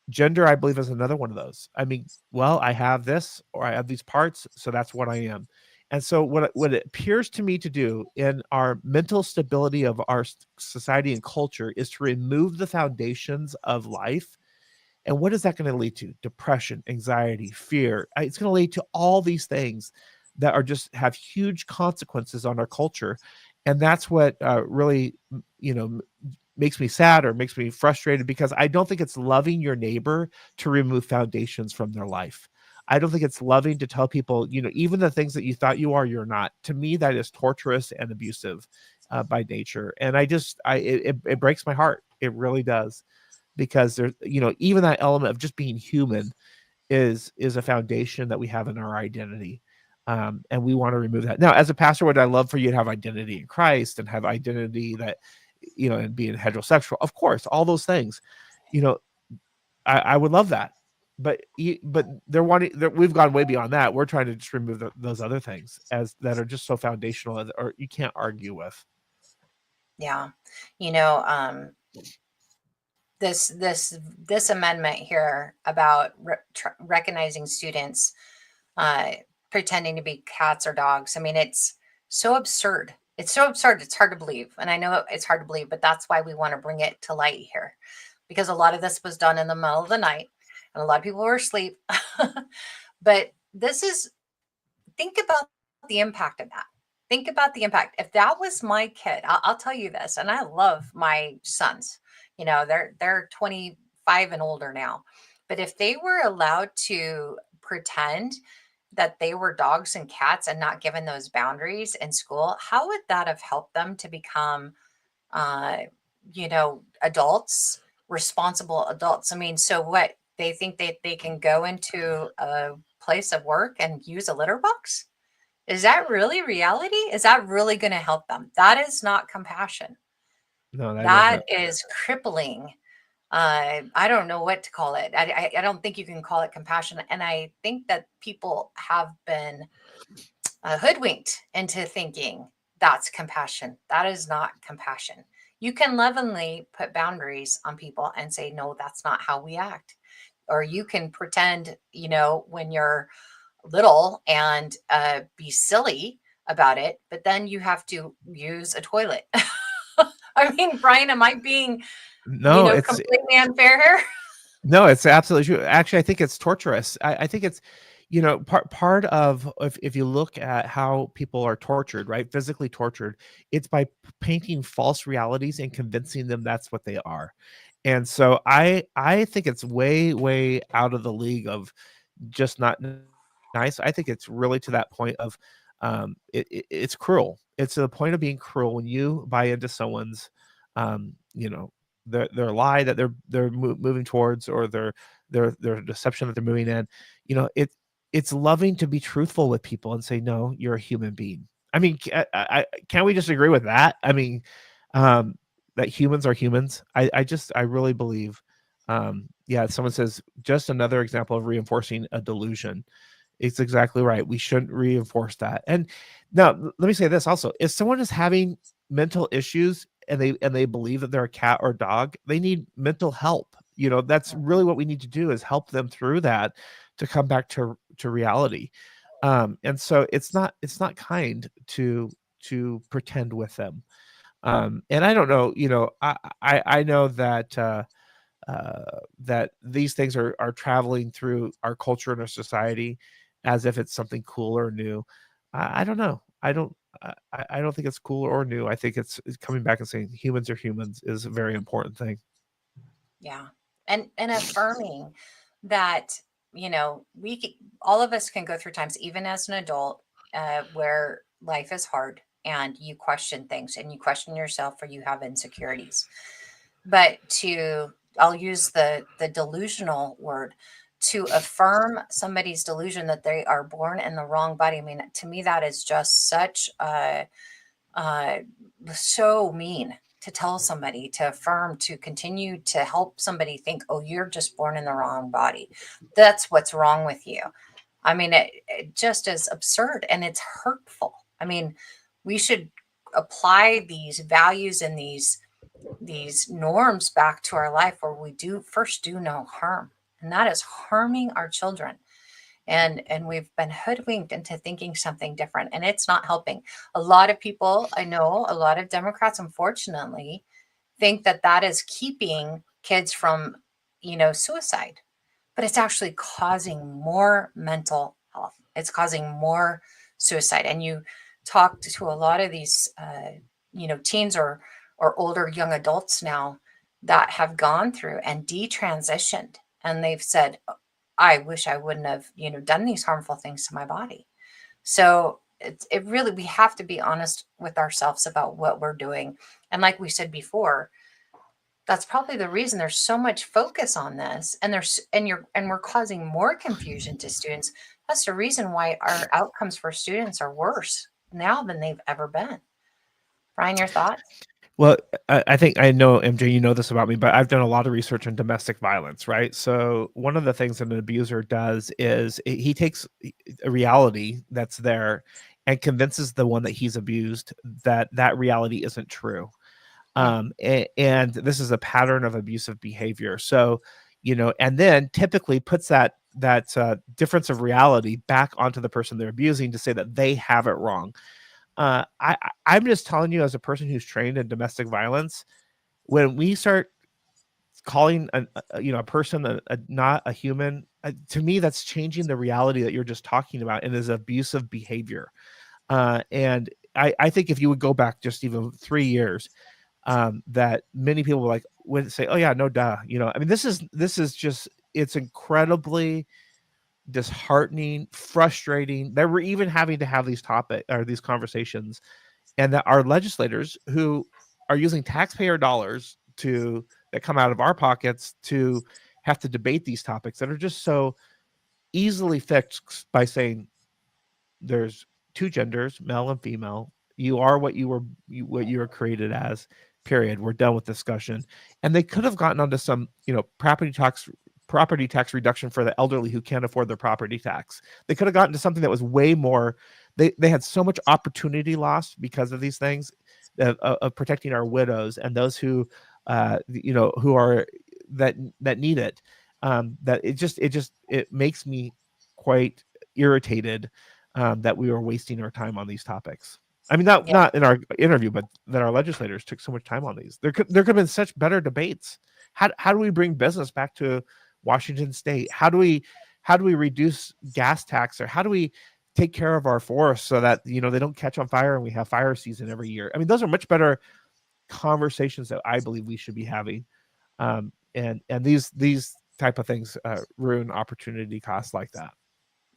Gender, I believe, is another one of those. I mean, well, I have this or I have these parts, so that's what I am. And so what it appears to me to do in our mental stability of our society and culture is to remove the foundations of life. And what is that going to lead to? Depression, anxiety, fear. It's going to lead to all these things that are just have huge consequences on our culture. And that's what really, makes me sad or makes me frustrated, because I don't think it's loving your neighbor to remove foundations from their life. I don't think it's loving to tell people, even the things that you thought you are, you're not. To me, that is torturous and abusive by nature. And it breaks my heart. It really does. Because there's, even that element of just being human is a foundation that we have in our identity. And we want to remove that. Now, as a pastor, would I love for you to have identity in Christ and have identity that, and being heterosexual? Of course, all those things, I would love that. But we've gone way beyond that. We're trying to just remove those other things that are just so foundational, or you can't argue with. Yeah. This amendment here about recognizing students pretending to be cats or dogs. I mean, it's so absurd. It's so absurd. It's hard to believe. And I know it's hard to believe, but that's why we want to bring it to light here, because a lot of this was done in the middle of the night and a lot of people were asleep. But think about the impact of that. Think about the impact. If that was my kid, I'll tell you this, and I love my sons. They're 25 and older now. But if they were allowed to pretend that they were dogs and cats and not given those boundaries in school, how would that have helped them to become, adults, responsible adults? I mean, so what? They think that they can go into a place of work and use a litter box? Is that really reality? Is that really going to help them? That is not compassion. No, That is crippling. I don't know what to call it. I don't think you can call it compassion. And I think that people have been hoodwinked into thinking that's compassion. That is not compassion. You can lovingly put boundaries on people and say, no, that's not how we act. Or you can pretend, when you're little and be silly about it, but then you have to use a toilet. I mean, Brian, am I being it's completely unfair here? No, it's absolutely true. Actually, I think it's torturous. I think it's, part of, if you look at how people are tortured, right, physically tortured, it's by painting false realities and convincing them that's what they are. And so I think it's way, way out of the league of just not nice. I think it's really to that point of it's cruel. It's to the point of being cruel when you buy into someone's their lie that they're moving towards, or their deception that they're moving in. It's loving to be truthful with people and say, no, you're a human being. I mean, can't we just agree with that? I mean, that humans are humans. I really believe. Someone says, just another example of reinforcing a delusion. It's exactly right. We shouldn't reinforce that. And now let me say this also: if someone is having mental issues and they believe that they're a cat or dog, they need mental help. That's really what we need to do, is help them through that, to come back to reality. And so it's not kind to pretend with them. And I don't know, I know that that these things are traveling through our culture and our society as if it's something cool or new. I don't know. I don't think it's cool or new. I think it's coming back and saying humans are humans is a very important thing. Yeah. And affirming that, all of us can go through times, even as an adult, where life is hard and you question things and you question yourself or you have insecurities. But I'll use the delusional word, to affirm somebody's delusion that they are born in the wrong body. I mean, to me, that is just such uh, so mean to tell somebody, to affirm, to continue to help somebody think, oh, you're just born in the wrong body. That's what's wrong with you. I mean, it just is absurd and it's hurtful. I mean, we should apply these values and these norms back to our life where we do no harm, and that is harming our children. And we've been hoodwinked into thinking something different, and it's not helping. A lot of people, I know a lot of Democrats, unfortunately, think that that is keeping kids from, suicide, but it's actually causing more mental health. It's causing more suicide. And you talk to a lot of these, teens or older young adults now that have gone through and detransitioned, and they've said, I wish I wouldn't have, done these harmful things to my body. So it really, we have to be honest with ourselves about what we're doing. And like we said before, that's probably the reason there's so much focus on this, and we're causing more confusion to students. That's the reason why our outcomes for students are worse now than they've ever been. Brian, your thoughts? Well, I think I know, MJ, you know this about me, but I've done a lot of research on domestic violence, right? So one of the things that an abuser does is he takes a reality that's there and convinces the one that he's abused that that reality isn't true. And this is a pattern of abusive behavior. So, and then typically puts that difference of reality back onto the person they're abusing to say that they have it wrong. I'm just telling you, as a person who's trained in domestic violence, when we start calling a person not a human, to me, that's changing the reality that you're just talking about, and is abusive behavior. And I think if you would go back just even 3 years, that many people would say, oh yeah, no duh. I mean, this is just, it's incredibly disheartening, frustrating that we're even having to have these conversations, and that our legislators, who are using taxpayer dollars that come out of our pockets to have to debate these topics that are just so easily fixed by saying there's two genders, male and female. You are what you were created as. Period. We're done with discussion. And they could have gotten onto some, property tax reduction for the elderly who can't afford their property tax. They could have gotten to something that was way more. They had so much opportunity lost because of these things of protecting our widows and those who who are that need it. That it makes me quite irritated that we were wasting our time on these topics. I mean, not in our interview, but that our legislators took so much time on these. There could have been such better debates. How do we bring business back to Washington State? How do we reduce gas tax, or how do we take care of our forests so that they don't catch on fire and we have fire season every year? I mean, those are much better conversations that I believe we should be having. And these type of things ruin opportunity costs like that.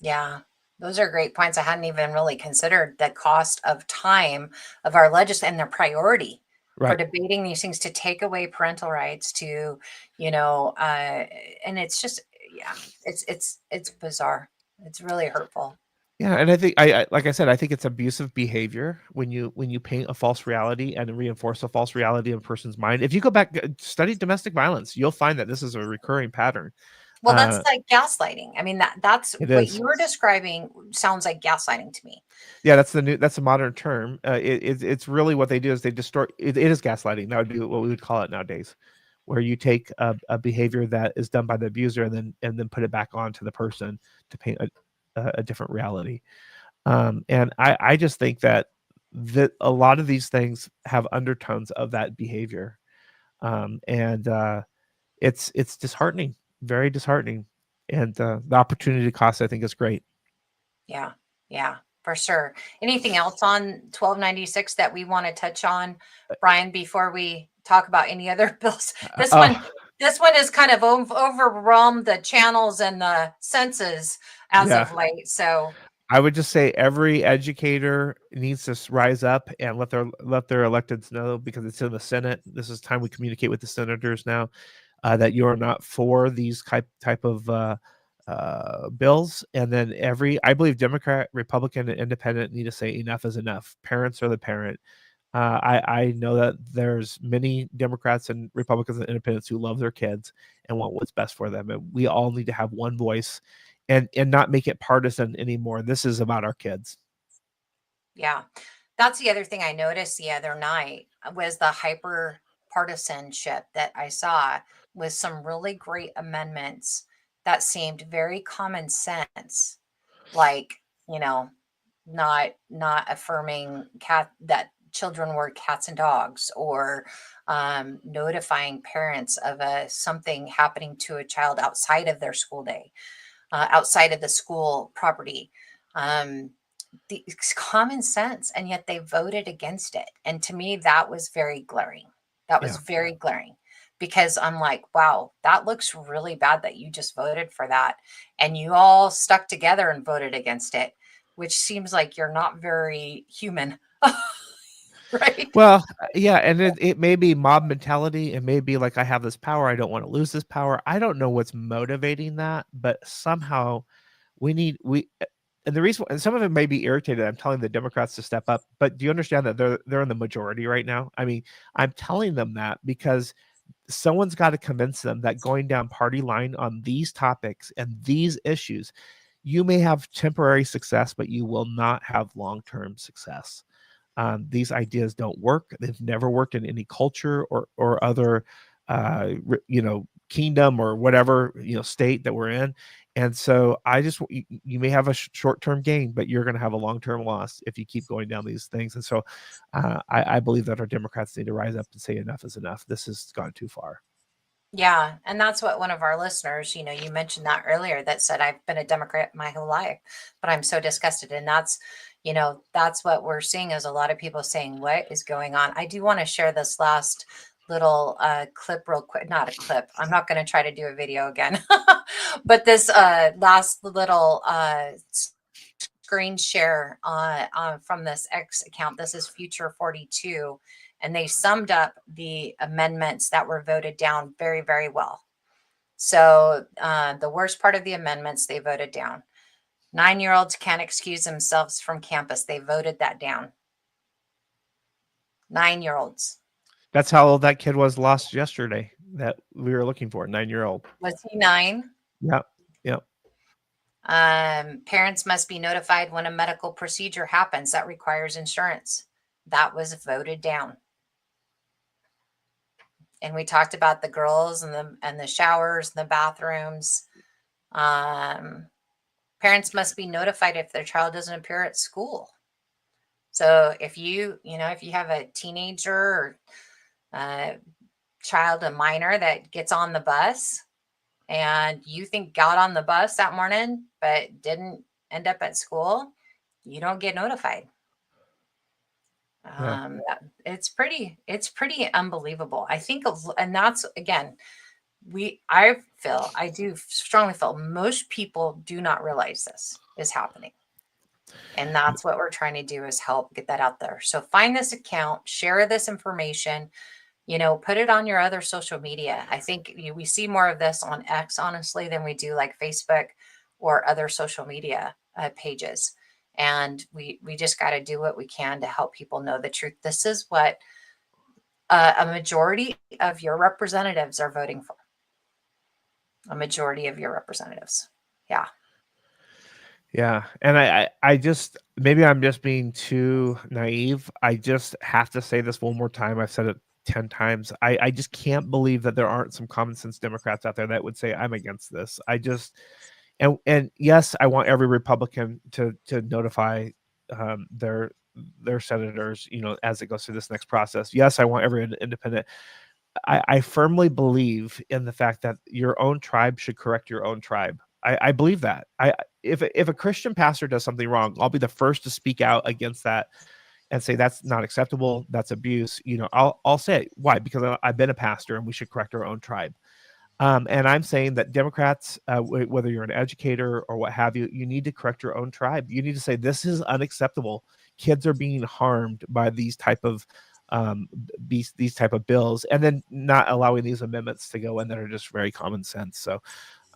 Yeah, those are great points. I hadn't even really considered the cost of time of our legislators and their priority for Right. debating these things, to take away parental rights, to, and it's just, yeah, it's bizarre. It's really hurtful. Yeah, and I think I like I said, I think it's abusive behavior when you paint a false reality and reinforce a false reality in a person's mind. If you go back, study domestic violence, you'll find that this is a recurring pattern. Well, that's like gaslighting. I mean, that's It what is. you're describing sounds like gaslighting to me. Yeah, that's a modern term. It's really what they do is they distort. It is gaslighting. That would be what we would call it nowadays, where you take a behavior that is done by the abuser and then put it back on to the person to paint a different reality. And I just think that a lot of these things have undertones of that behavior. And it's disheartening, very disheartening. And the opportunity cost, I think, is great. Yeah. Yeah, for sure. Anything else on 1296 that we want to touch on, Brian, before we talk about any other bills? This one has kind of overwhelmed the channels and the senses as Yeah. of late. So I would just say every educator needs to rise up and let their electeds know, because it's in the Senate. This is time we communicate with the senators now, that you are not for these type of bills. And then I believe Democrat, Republican, and Independent need to say enough is enough. Parents are the parent. I know that there's many Democrats and Republicans and Independents who love their kids and want what's best for them. And we all need to have one voice and not make it partisan anymore. This is about our kids. yeah, that's the other thing I noticed the other night was the hyper partisanship that I saw with some really great amendments that seemed very common sense, like, you know, not affirming that children were cats and dogs, or notifying parents of something happening to a child outside of their school day, outside of the school property. It's common sense, and yet they voted against it. And to me, that was very glaring. That was very glaring, because I'm like, wow, that looks really bad that you just voted for that. And you all stuck together and voted against it, which seems like you're not very human. Right? Well, yeah, and it may be mob mentality. It may be like, I have this power, I don't want to lose this power. I don't know what's motivating that, but somehow and the reason, and some of it may be irritated, I'm telling the Democrats to step up, but do you understand that they're in the majority right now? I mean, I'm telling them that because someone's got to convince them that going down party line on these topics and these issues, you may have temporary success, but you will not have long-term success. These ideas don't work. They've never worked in any culture or other, kingdom or whatever, state that we're in. And so you may have a short-term gain, but you're going to have a long-term loss if you keep going down these things. And so I believe that our Democrats need to rise up and say enough is enough. This has gone too far. Yeah. And that's what one of our listeners, you mentioned that earlier, that said, I've been a Democrat my whole life, but I'm so disgusted. And that's what we're seeing, is a lot of people saying, what is going on? I do want to share this last little clip real quick. Not a clip. I'm not going to try to do a video again, but this last little screen share from this X account. This is Future 42. And they summed up the amendments that were voted down very, very well. So the worst part of the amendments, they voted down. 9-year-olds can't excuse themselves from campus. They voted that down. 9-year-olds. That's how old that kid was lost yesterday that we were looking for, 9-year-old. Was he 9? Yep. Parents must be notified when a medical procedure happens that requires insurance. That was voted down. And we talked about the girls and the showers and the bathrooms. Parents must be notified if their child doesn't appear at school. So if you have a teenager or child, a minor that gets on the bus, and you think got on the bus that morning but didn't end up at school, you don't get notified. It's pretty unbelievable. I think, and that's, again, I do strongly feel most people do not realize this is happening. And that's what we're trying to do, is help get that out there. So find this account, share this information, put it on your other social media. I think we see more of this on X, honestly, than we do like Facebook or other social media pages. And we just got to do what we can to help people know the truth. This is what a majority of your representatives are voting for. A majority of your representatives. Yeah. Yeah. And I just, maybe I'm just being too naive. I just have to say this one more time. I've said it 10 times. I just can't believe that there aren't some common sense Democrats out there that would say, I'm against this. And yes, I want every Republican to notify their senators, as it goes through this next process. Yes, I want every independent. I firmly believe in the fact that your own tribe should correct your own tribe. I believe that. If a Christian pastor does something wrong, I'll be the first to speak out against that and say that's not acceptable. That's abuse. I'll say it. Why? Because I've been a pastor, and we should correct our own tribe. And I'm saying that Democrats, whether you're an educator or what have you, you need to correct your own tribe. You need to say this is unacceptable. Kids are being harmed by these type of these type of bills, and then not allowing these amendments to go in that are just very common sense. So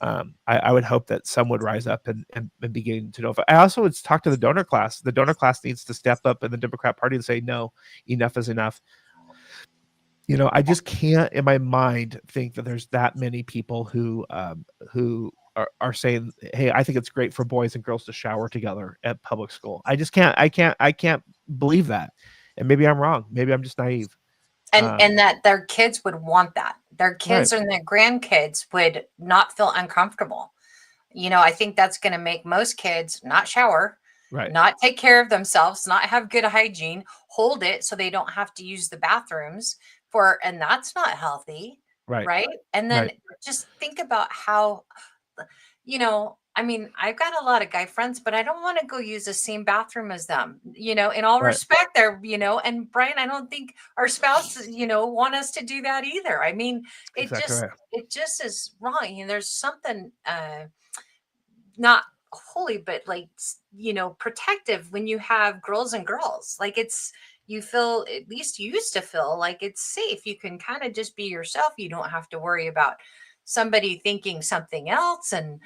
I would hope that some would rise up and begin to know. I also would talk to the donor class. The donor class needs to step up in the Democrat Party and say, no, enough is enough. I just can't in my mind think that there's that many people who are saying, hey, I think it's great for boys and girls to shower together at public school. I just can't. I can't believe that. And maybe I'm wrong. Maybe I'm just naive. And that their kids would want that. Their kids Right. and their grandkids would not feel uncomfortable. I think that's going to make most kids not shower, Right. not take care of themselves, not have good hygiene, hold it so they don't have to use the bathrooms and that's not healthy. Right. Right. And then Right. just think about how, I mean, I've got a lot of guy friends, but I don't want to go use the same bathroom as them, in all Right. respect there, and Brian, I don't think our spouses, want us to do that either. I mean, Exactly right. it just is wrong. There's something, not holy, but like, protective when you have girls and girls. Like you feel, at least you used to feel like it's safe. You can kind of just be yourself. You don't have to worry about somebody thinking something else. And,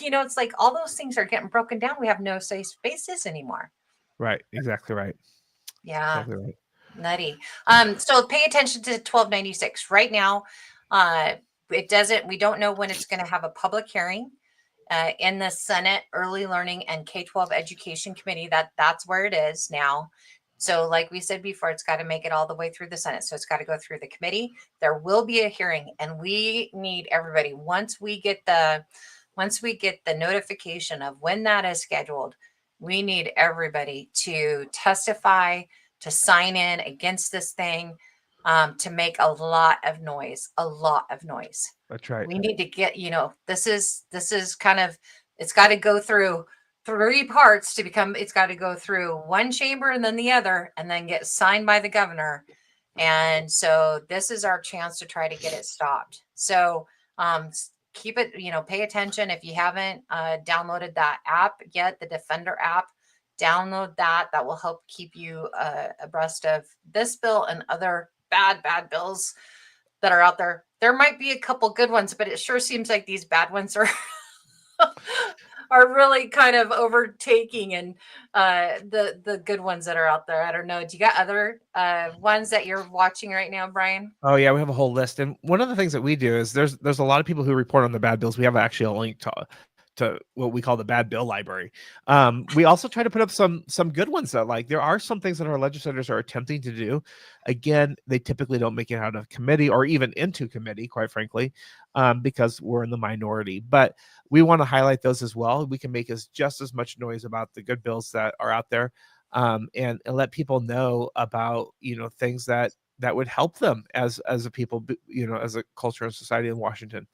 it's like all those things are getting broken down. We have no safe spaces anymore. Right. Exactly right. Yeah. Exactly right. Nutty. So pay attention to 1296 right now. We don't know when it's going to have a public hearing. In the Senate Early Learning and K-12 Education Committee, that's where it is now. So like we said before, it's got to make it all the way through the Senate. So it's got to go through the committee. There will be a hearing, and we need everybody. Once we get the notification of when that is scheduled, we need everybody to testify, to sign in against this thing, to make a lot of noise. That's right. We need to get, this is kind of, it's got to go through 3 parts to become, it's got to go through one chamber and then the other, and then get signed by the governor. And so this is our chance to try to get it stopped. So keep it, pay attention. If you haven't downloaded that app yet, the Defender app, download that. That will help keep you abreast of this bill and other bad bills that are out there. There might be a couple good ones, but it sure seems like these bad ones are are really kind of overtaking and the good ones that are out there. I don't know. Do you got other ones that you're watching right now, Brian? Oh yeah, we have a whole list. And one of the things that we do is there's a lot of people who report on the bad bills. We have actually a link to what we call the bad bill library. We also try to put up some good ones that, like, there are some things that our legislators are attempting to do. Again, they typically don't make it out of committee or even into committee, quite frankly, because we're in the minority. But we want to highlight those as well. We can make just as much noise about the good bills that are out there, and let people know about things that would help them as a people, as a culture and society in Washington.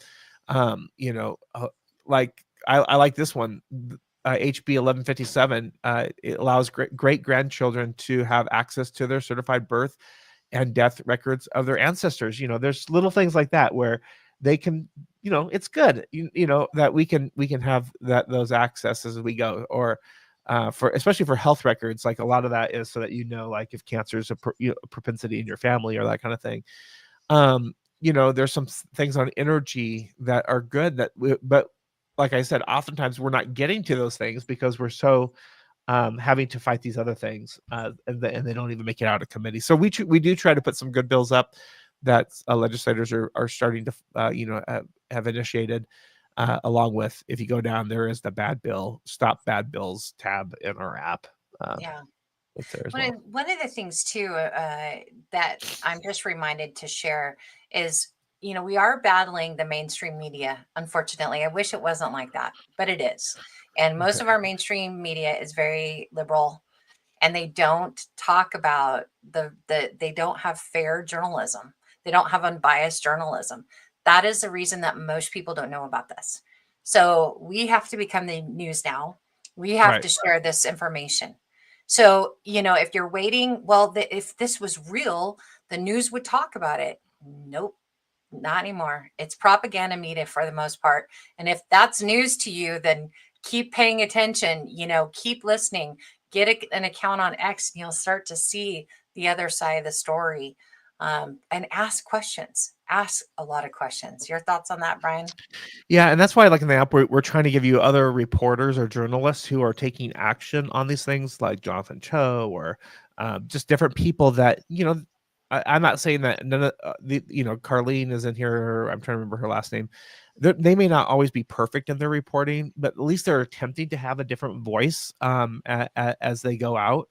Like I like this one, HB 1157. It allows great grandchildren to have access to their certified birth and death records of their ancestors. There's little things like that where they can, it's good, that we can have those accesses as we go, or especially for health records. Like, a lot of that is so that like if cancer is a propensity in your family or that kind of thing. There's some things on energy that are good but like I said, oftentimes we're not getting to those things because we're so having to fight these other things, and they don't even make it out of committee. So we do try to put some good bills up that legislators are starting to have initiated. Along with, if you go down, there is the bad bill, stop bad bills tab in our app. Yeah. It's there as One well. one of the things too that I'm just reminded to share is we are battling the mainstream media. Unfortunately, I wish it wasn't like that, but it is. And most Okay. of our mainstream media is very liberal, and they don't talk about they don't have fair journalism. They don't have unbiased journalism. That is the reason that most people don't know about this. So we have to become the news now. We have Right. to share this information. So, if you're waiting, well, if this was real, the news would talk about it. Nope, not anymore. It's propaganda media for the most part. And if that's news to you, then keep paying attention, keep listening, get an account on X, and you'll start to see the other side of the story. And ask questions, ask a lot of questions. Your thoughts on that, Brian? Yeah, and that's why, like in the app, we're trying to give you other reporters or journalists who are taking action on these things, like Jonathan Cho or just different people that I'm not saying that none of Carlene is in here. I'm trying to remember her last name. They may not always be perfect in their reporting, but at least they're attempting to have a different voice as they go out.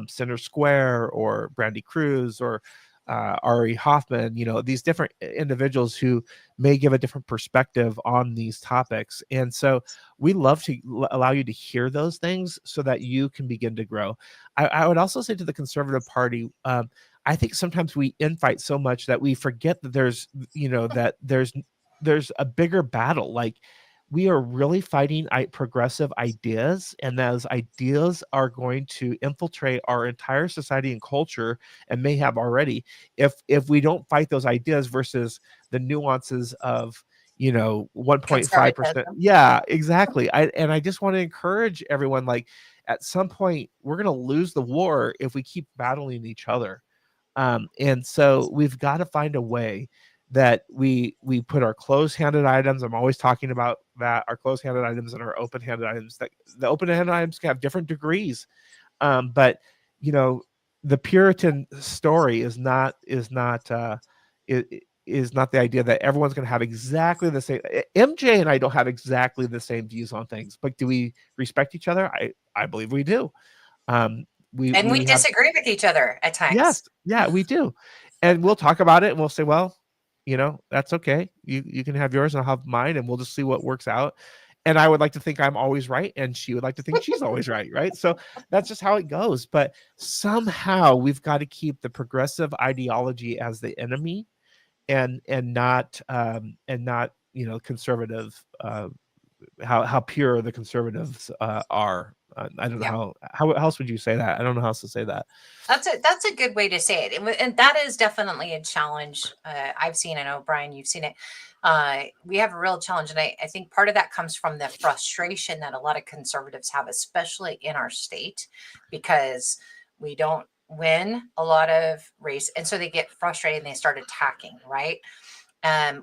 Center Square or Brandy Cruz or Ari Hoffman, these different individuals who may give a different perspective on these topics. And so we love to allow you to hear those things so that you can begin to grow. I would also say to the Conservative Party, I think sometimes we infight so much that we forget that there's a bigger battle. Like, we are really fighting progressive ideas, and those ideas are going to infiltrate our entire society and culture, and may have already, if we don't fight those ideas versus the nuances of 1.5%. Conservatism. Yeah, exactly. I just want to encourage everyone, like, at some point we're going to lose the war if we keep battling each other. And so we've got to find a way that we put our closed-handed items. I'm always talking about that, our closed-handed items and our open-handed items. That the open-handed items can have different degrees, but the Puritan story is not the idea that everyone's going to have exactly the same. MJ and I don't have exactly the same views on things, but do we respect each other? I believe we do. We have, disagree with each other at times. yes, yeah, we do, and we'll talk about it, and we'll say, well, that's okay. You can have yours and I'll have mine, and we'll just see what works out. And I would like to think I'm always right, and she would like to think she's always right, right? So that's just how it goes. But somehow we've got to keep the progressive ideology as the enemy, and not conservative. How pure the conservatives are. I don't know how else would you say that? I don't know how else to say that. That's a good way to say it, and that is definitely a challenge. I've seen. I know, Brian, you've seen it. We have a real challenge, and I think part of that comes from the frustration that a lot of conservatives have, especially in our state, because we don't win a lot of race, and so they get frustrated and they start attacking. Right?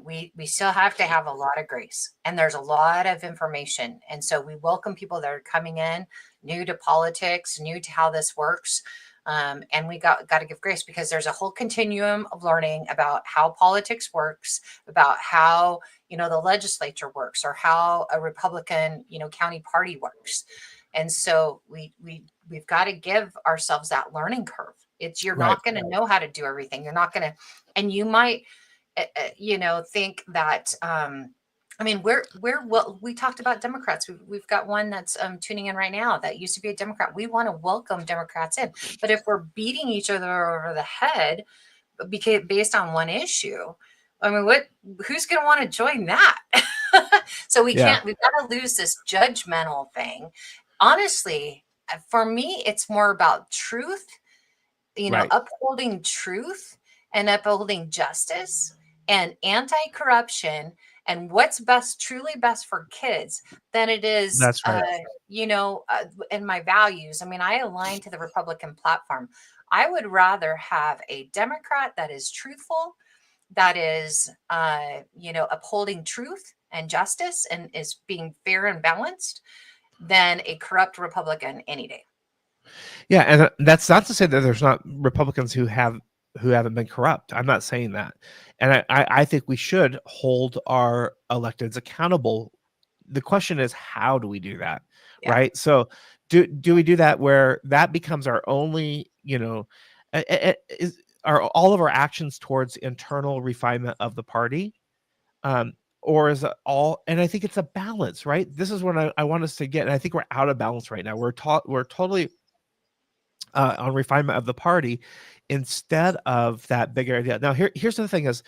We still have to have a lot of grace, and there's a lot of information, and so we welcome people that are coming in new to politics, new to how this works. And we got to give grace, because there's a whole continuum of learning about how politics works, about how the legislature works, or how a Republican county party works. And so we've got to give ourselves that learning curve. You're Right. not going to know how to do everything. You're not going to, and you might think that well, we talked about Democrats. We've got one that's tuning in right now that used to be a Democrat. We want to welcome Democrats in, but if we're beating each other over the head based on one issue, who's going to want to join that? So we've got to lose this judgmental thing. Honestly, for me, it's more about truth, Right. upholding truth and upholding justice and anti-corruption, and what's truly best for kids, than it is, That's right. and my values. I align to the Republican platform. I would rather have a Democrat that is truthful, that is, upholding truth and justice and is being fair and balanced, than a corrupt Republican any day. Yeah, and that's not to say that there's not Republicans who haven't been corrupt. I'm not saying that. And I think we should hold our electeds accountable. The question is, how do we do that? Yeah. Right? So do we do that where that becomes our only, are all of our actions towards internal refinement of the party? Or is it all, and I think it's a balance, right? This is what I want us to get. And I think we're out of balance right now. We're totally on refinement of the party instead of that bigger idea. Now, here's the thing is,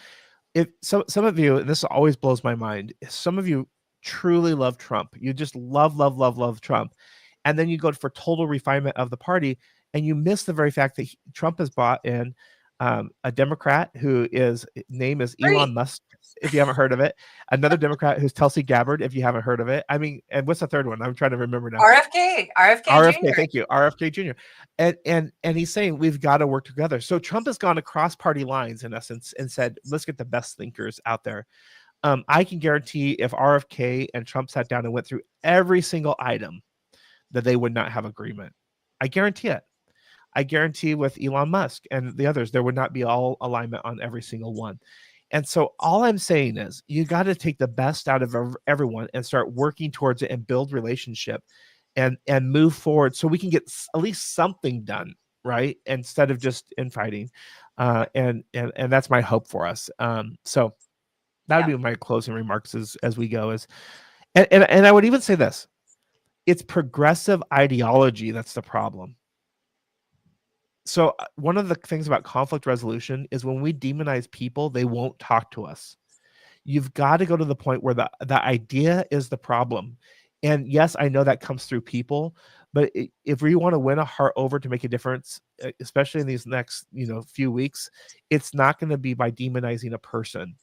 if some of you, and this always blows my mind, some of you truly love Trump. You just love Trump. And then you go for total refinement of the party, and you miss the very fact that Trump has bought in a Democrat who name is Elon Musk, if you haven't heard of it. Another Democrat who's Tulsi Gabbard, if you haven't heard of it. I mean, and what's the third one? I'm trying to remember now. RFK Jr. Thank you, RFK Jr. And he's saying we've got to work together. So Trump has gone across party lines in essence and said, let's get the best thinkers out there. I can guarantee if RFK and Trump sat down and went through every single item, that they would not have agreement. I guarantee it. I guarantee with Elon Musk and the others, there would not be all alignment on every single one. And so all I'm saying is you got to take the best out of everyone and start working towards it and build relationship and move forward so we can get at least something done, right? Instead of just infighting. And that's my hope for us. So that would be my closing remarks as we go and I would even say this. It's progressive ideology that's the problem. So one of the things about conflict resolution is when we demonize people, they won't talk to us. You've got to go to the point where the idea is the problem. And yes, I know that comes through people, but if we want to win a heart over to make a difference, especially in these next few weeks, it's not going to be by demonizing a person.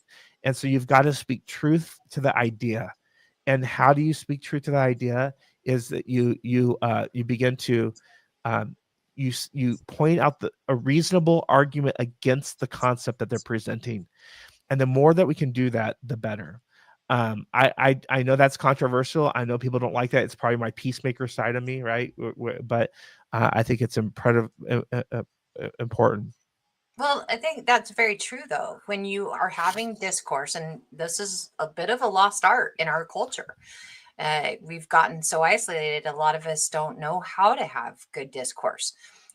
And so you've got to speak truth to the idea. And how do you speak truth to the idea? Is that you begin to you point out a reasonable argument against the concept that they're presenting, and the more that we can do that, the better. I know that's controversial. I know people don't like that. It's probably my peacemaker side of me, right? But I think it's important. Well, I think that's very true, though. When you are having discourse, and this is a bit of a lost art in our culture. We've gotten so isolated. A lot of us don't know how to have good discourse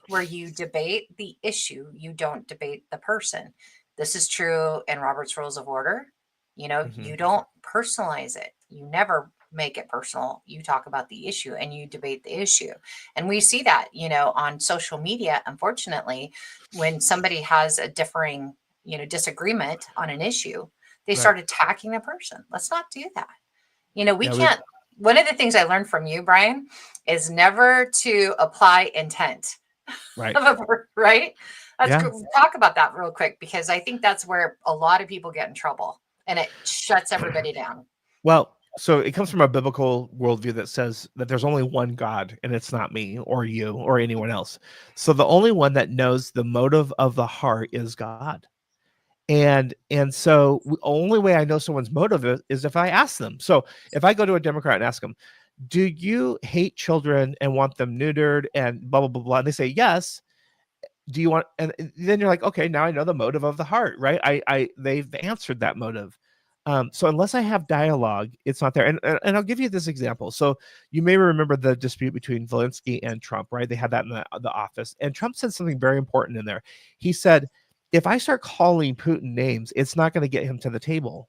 where you debate the issue. You don't debate the person. This is true in Robert's Rules of Order. You don't personalize it. You never make it personal. You talk about the issue and you debate the issue. And we see that, on social media, unfortunately, when somebody has a differing, disagreement on an issue, they start attacking the person. Let's not do that. We can't. One of the things I learned from you, Brian, is never to apply intent. Right. Right. Talk about that real quick, because I think that's where a lot of people get in trouble and it shuts everybody down. Well, so it comes from a biblical worldview that says that there's only one God, and it's not me or you or anyone else. So the only one that knows the motive of the heart is God. And so the only way I know someone's motive is if I ask them. So if I go to a Democrat and ask them, do you hate children and want them neutered and blah, blah, blah, blah, and they say yes, do you want, and then you're like, okay, now I know the motive of the heart, right? They've answered that motive. So unless I have dialogue, it's not there. And I'll give you this example. So you may remember the dispute between Zelensky and Trump, right? They had that in the office, and Trump said something very important in there. He said, if I start calling Putin names, it's not going to get him to the table,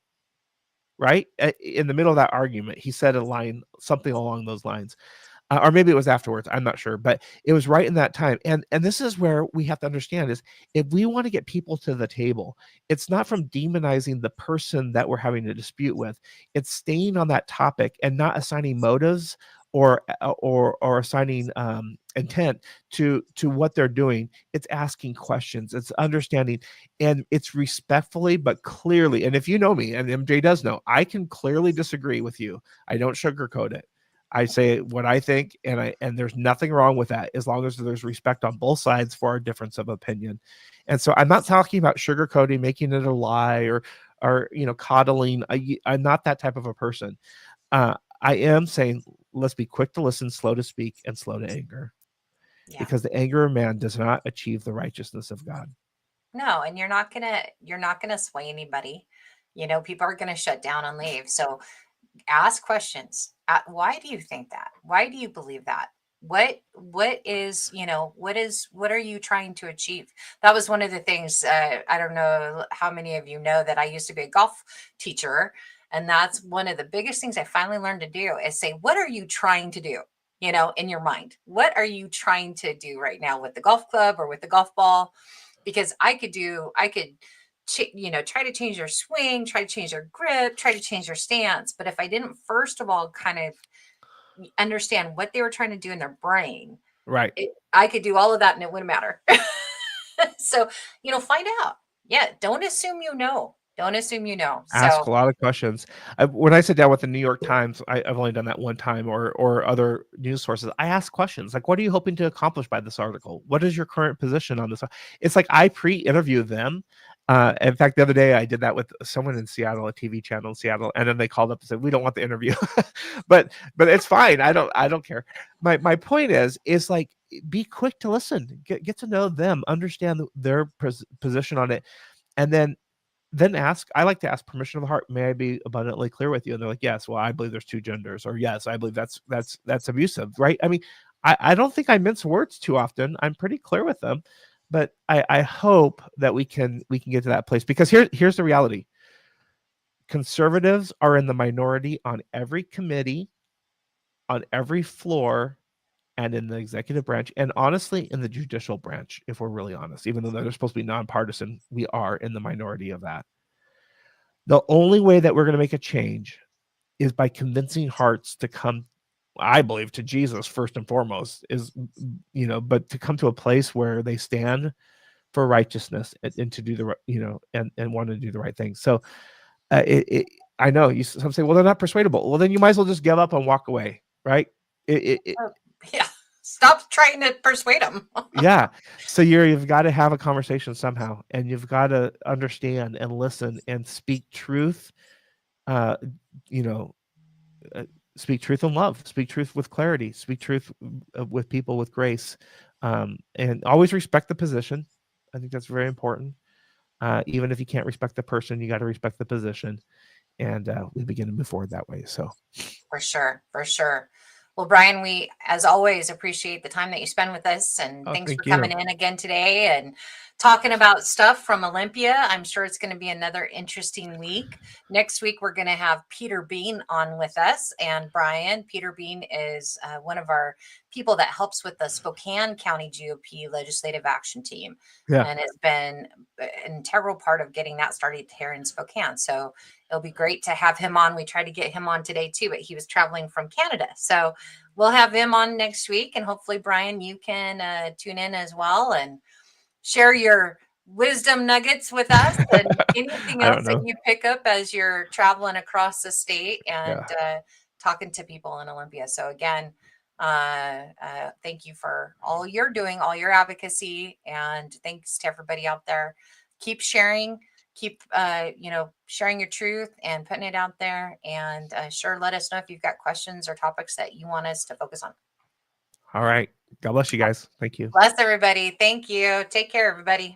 right? In the middle of that argument, he said something along those lines. Or maybe it was afterwards. I'm not sure, but it was right in that time. And this is where we have to understand is if we want to get people to the table, it's not from demonizing the person that we're having a dispute with. It's staying on that topic and not assigning motives or assigning intent to what they're doing. It's asking questions. It's understanding, and it's respectfully but clearly. And if you know me, and MJ does know, I can clearly disagree with you. I don't sugarcoat it. I say what I think, and there's nothing wrong with that as long as there's respect on both sides for our difference of opinion. And so I'm not talking about sugarcoating, making it a lie, or coddling. I'm not that type of a person. I am saying let's be quick to listen, slow to speak, and slow to anger, because the anger of man does not achieve the righteousness of God. No, and you're not gonna sway anybody. People are gonna shut down and leave. So ask questions. Why do you think that? Why do you believe that? what is, what are you trying to achieve? That was one of the things. I don't know how many of you know that I used to be a golf teacher, and that's one of the biggest things I finally learned to do is say, what are you trying to do? In your mind, what are you trying to do right now with the golf club or with the golf ball? Because I could try to change their swing, try to change their grip, try to change their stance. But if I didn't first of all kind of understand what they were trying to do in their brain, Right. I could do all of that and it wouldn't matter. So, find out. Yeah. Don't assume you know. Don't assume you know. Ask So a lot of questions. When I sit down with the New York Times, I've only done that one time, or other news sources. I ask questions like, "What are you hoping to accomplish by this article? What is your current position on this?" It's like I pre-interview them. In fact, the other day I did that with someone in Seattle, a TV channel in Seattle, and then they called up and said, "We don't want the interview," but it's fine. I don't care. My point is like, be quick to listen, get to know them, understand their position on it, and then ask. I like to ask permission of the heart. May I be abundantly clear with you? And they're like, yes. Well, I believe there's two genders, or yes, I believe that's abusive, right? I mean, I don't think I mince words too often. I'm pretty clear with them, but I hope that we can get to that place, because here's the reality. Conservatives are in the minority on every committee, on every floor, and in the executive branch, and honestly in the judicial branch. If we're really honest, even though they're supposed to be nonpartisan, we are in the minority of that. The only way that we're going to make a change is by convincing hearts to come, I believe, to Jesus first and foremost, but to come to a place where they stand for righteousness and to do the and want to do the right thing. So I know some say, well, they're not persuadable. Well, then you might as well just give up and walk away, right? yeah, stop trying to persuade them. Yeah. So you've got to have a conversation somehow, and you've got to understand and listen and speak truth. Uh, you know, speak truth in love, speak truth with clarity, speak truth with people with grace, and always respect the position. I think that's very important. Even if you can't respect the person, you got to respect the position, and we begin to move forward that way. So, For sure. For sure. Well, Brian, we, as always, appreciate the time that you spend with us. And thanks for thank you. coming in again today and talking about stuff from Olympia. I'm sure it's going to be another interesting week. Next week, we're going to have Peter Bean on with us. And Brian, Peter Bean is one of our people that helps with the Spokane County GOP Legislative Action Team. Yeah. And has been an integral part of getting that started here in Spokane. So it'll be great to have him on. We tried to get him on today too, but he was traveling from Canada. So we'll have him on next week. And hopefully, Brian, you can tune in as well and share your wisdom nuggets with us and anything else that you pick up as you're traveling across the state and talking to people in Olympia. So again, thank you for all you're doing, all your advocacy, and thanks to everybody out there. Keep sharing. Keep, sharing your truth and putting it out there. And sure, let us know if you've got questions or topics that you want us to focus on. All right. God bless you guys. Thank you. Bless everybody. Thank you. Take care, everybody.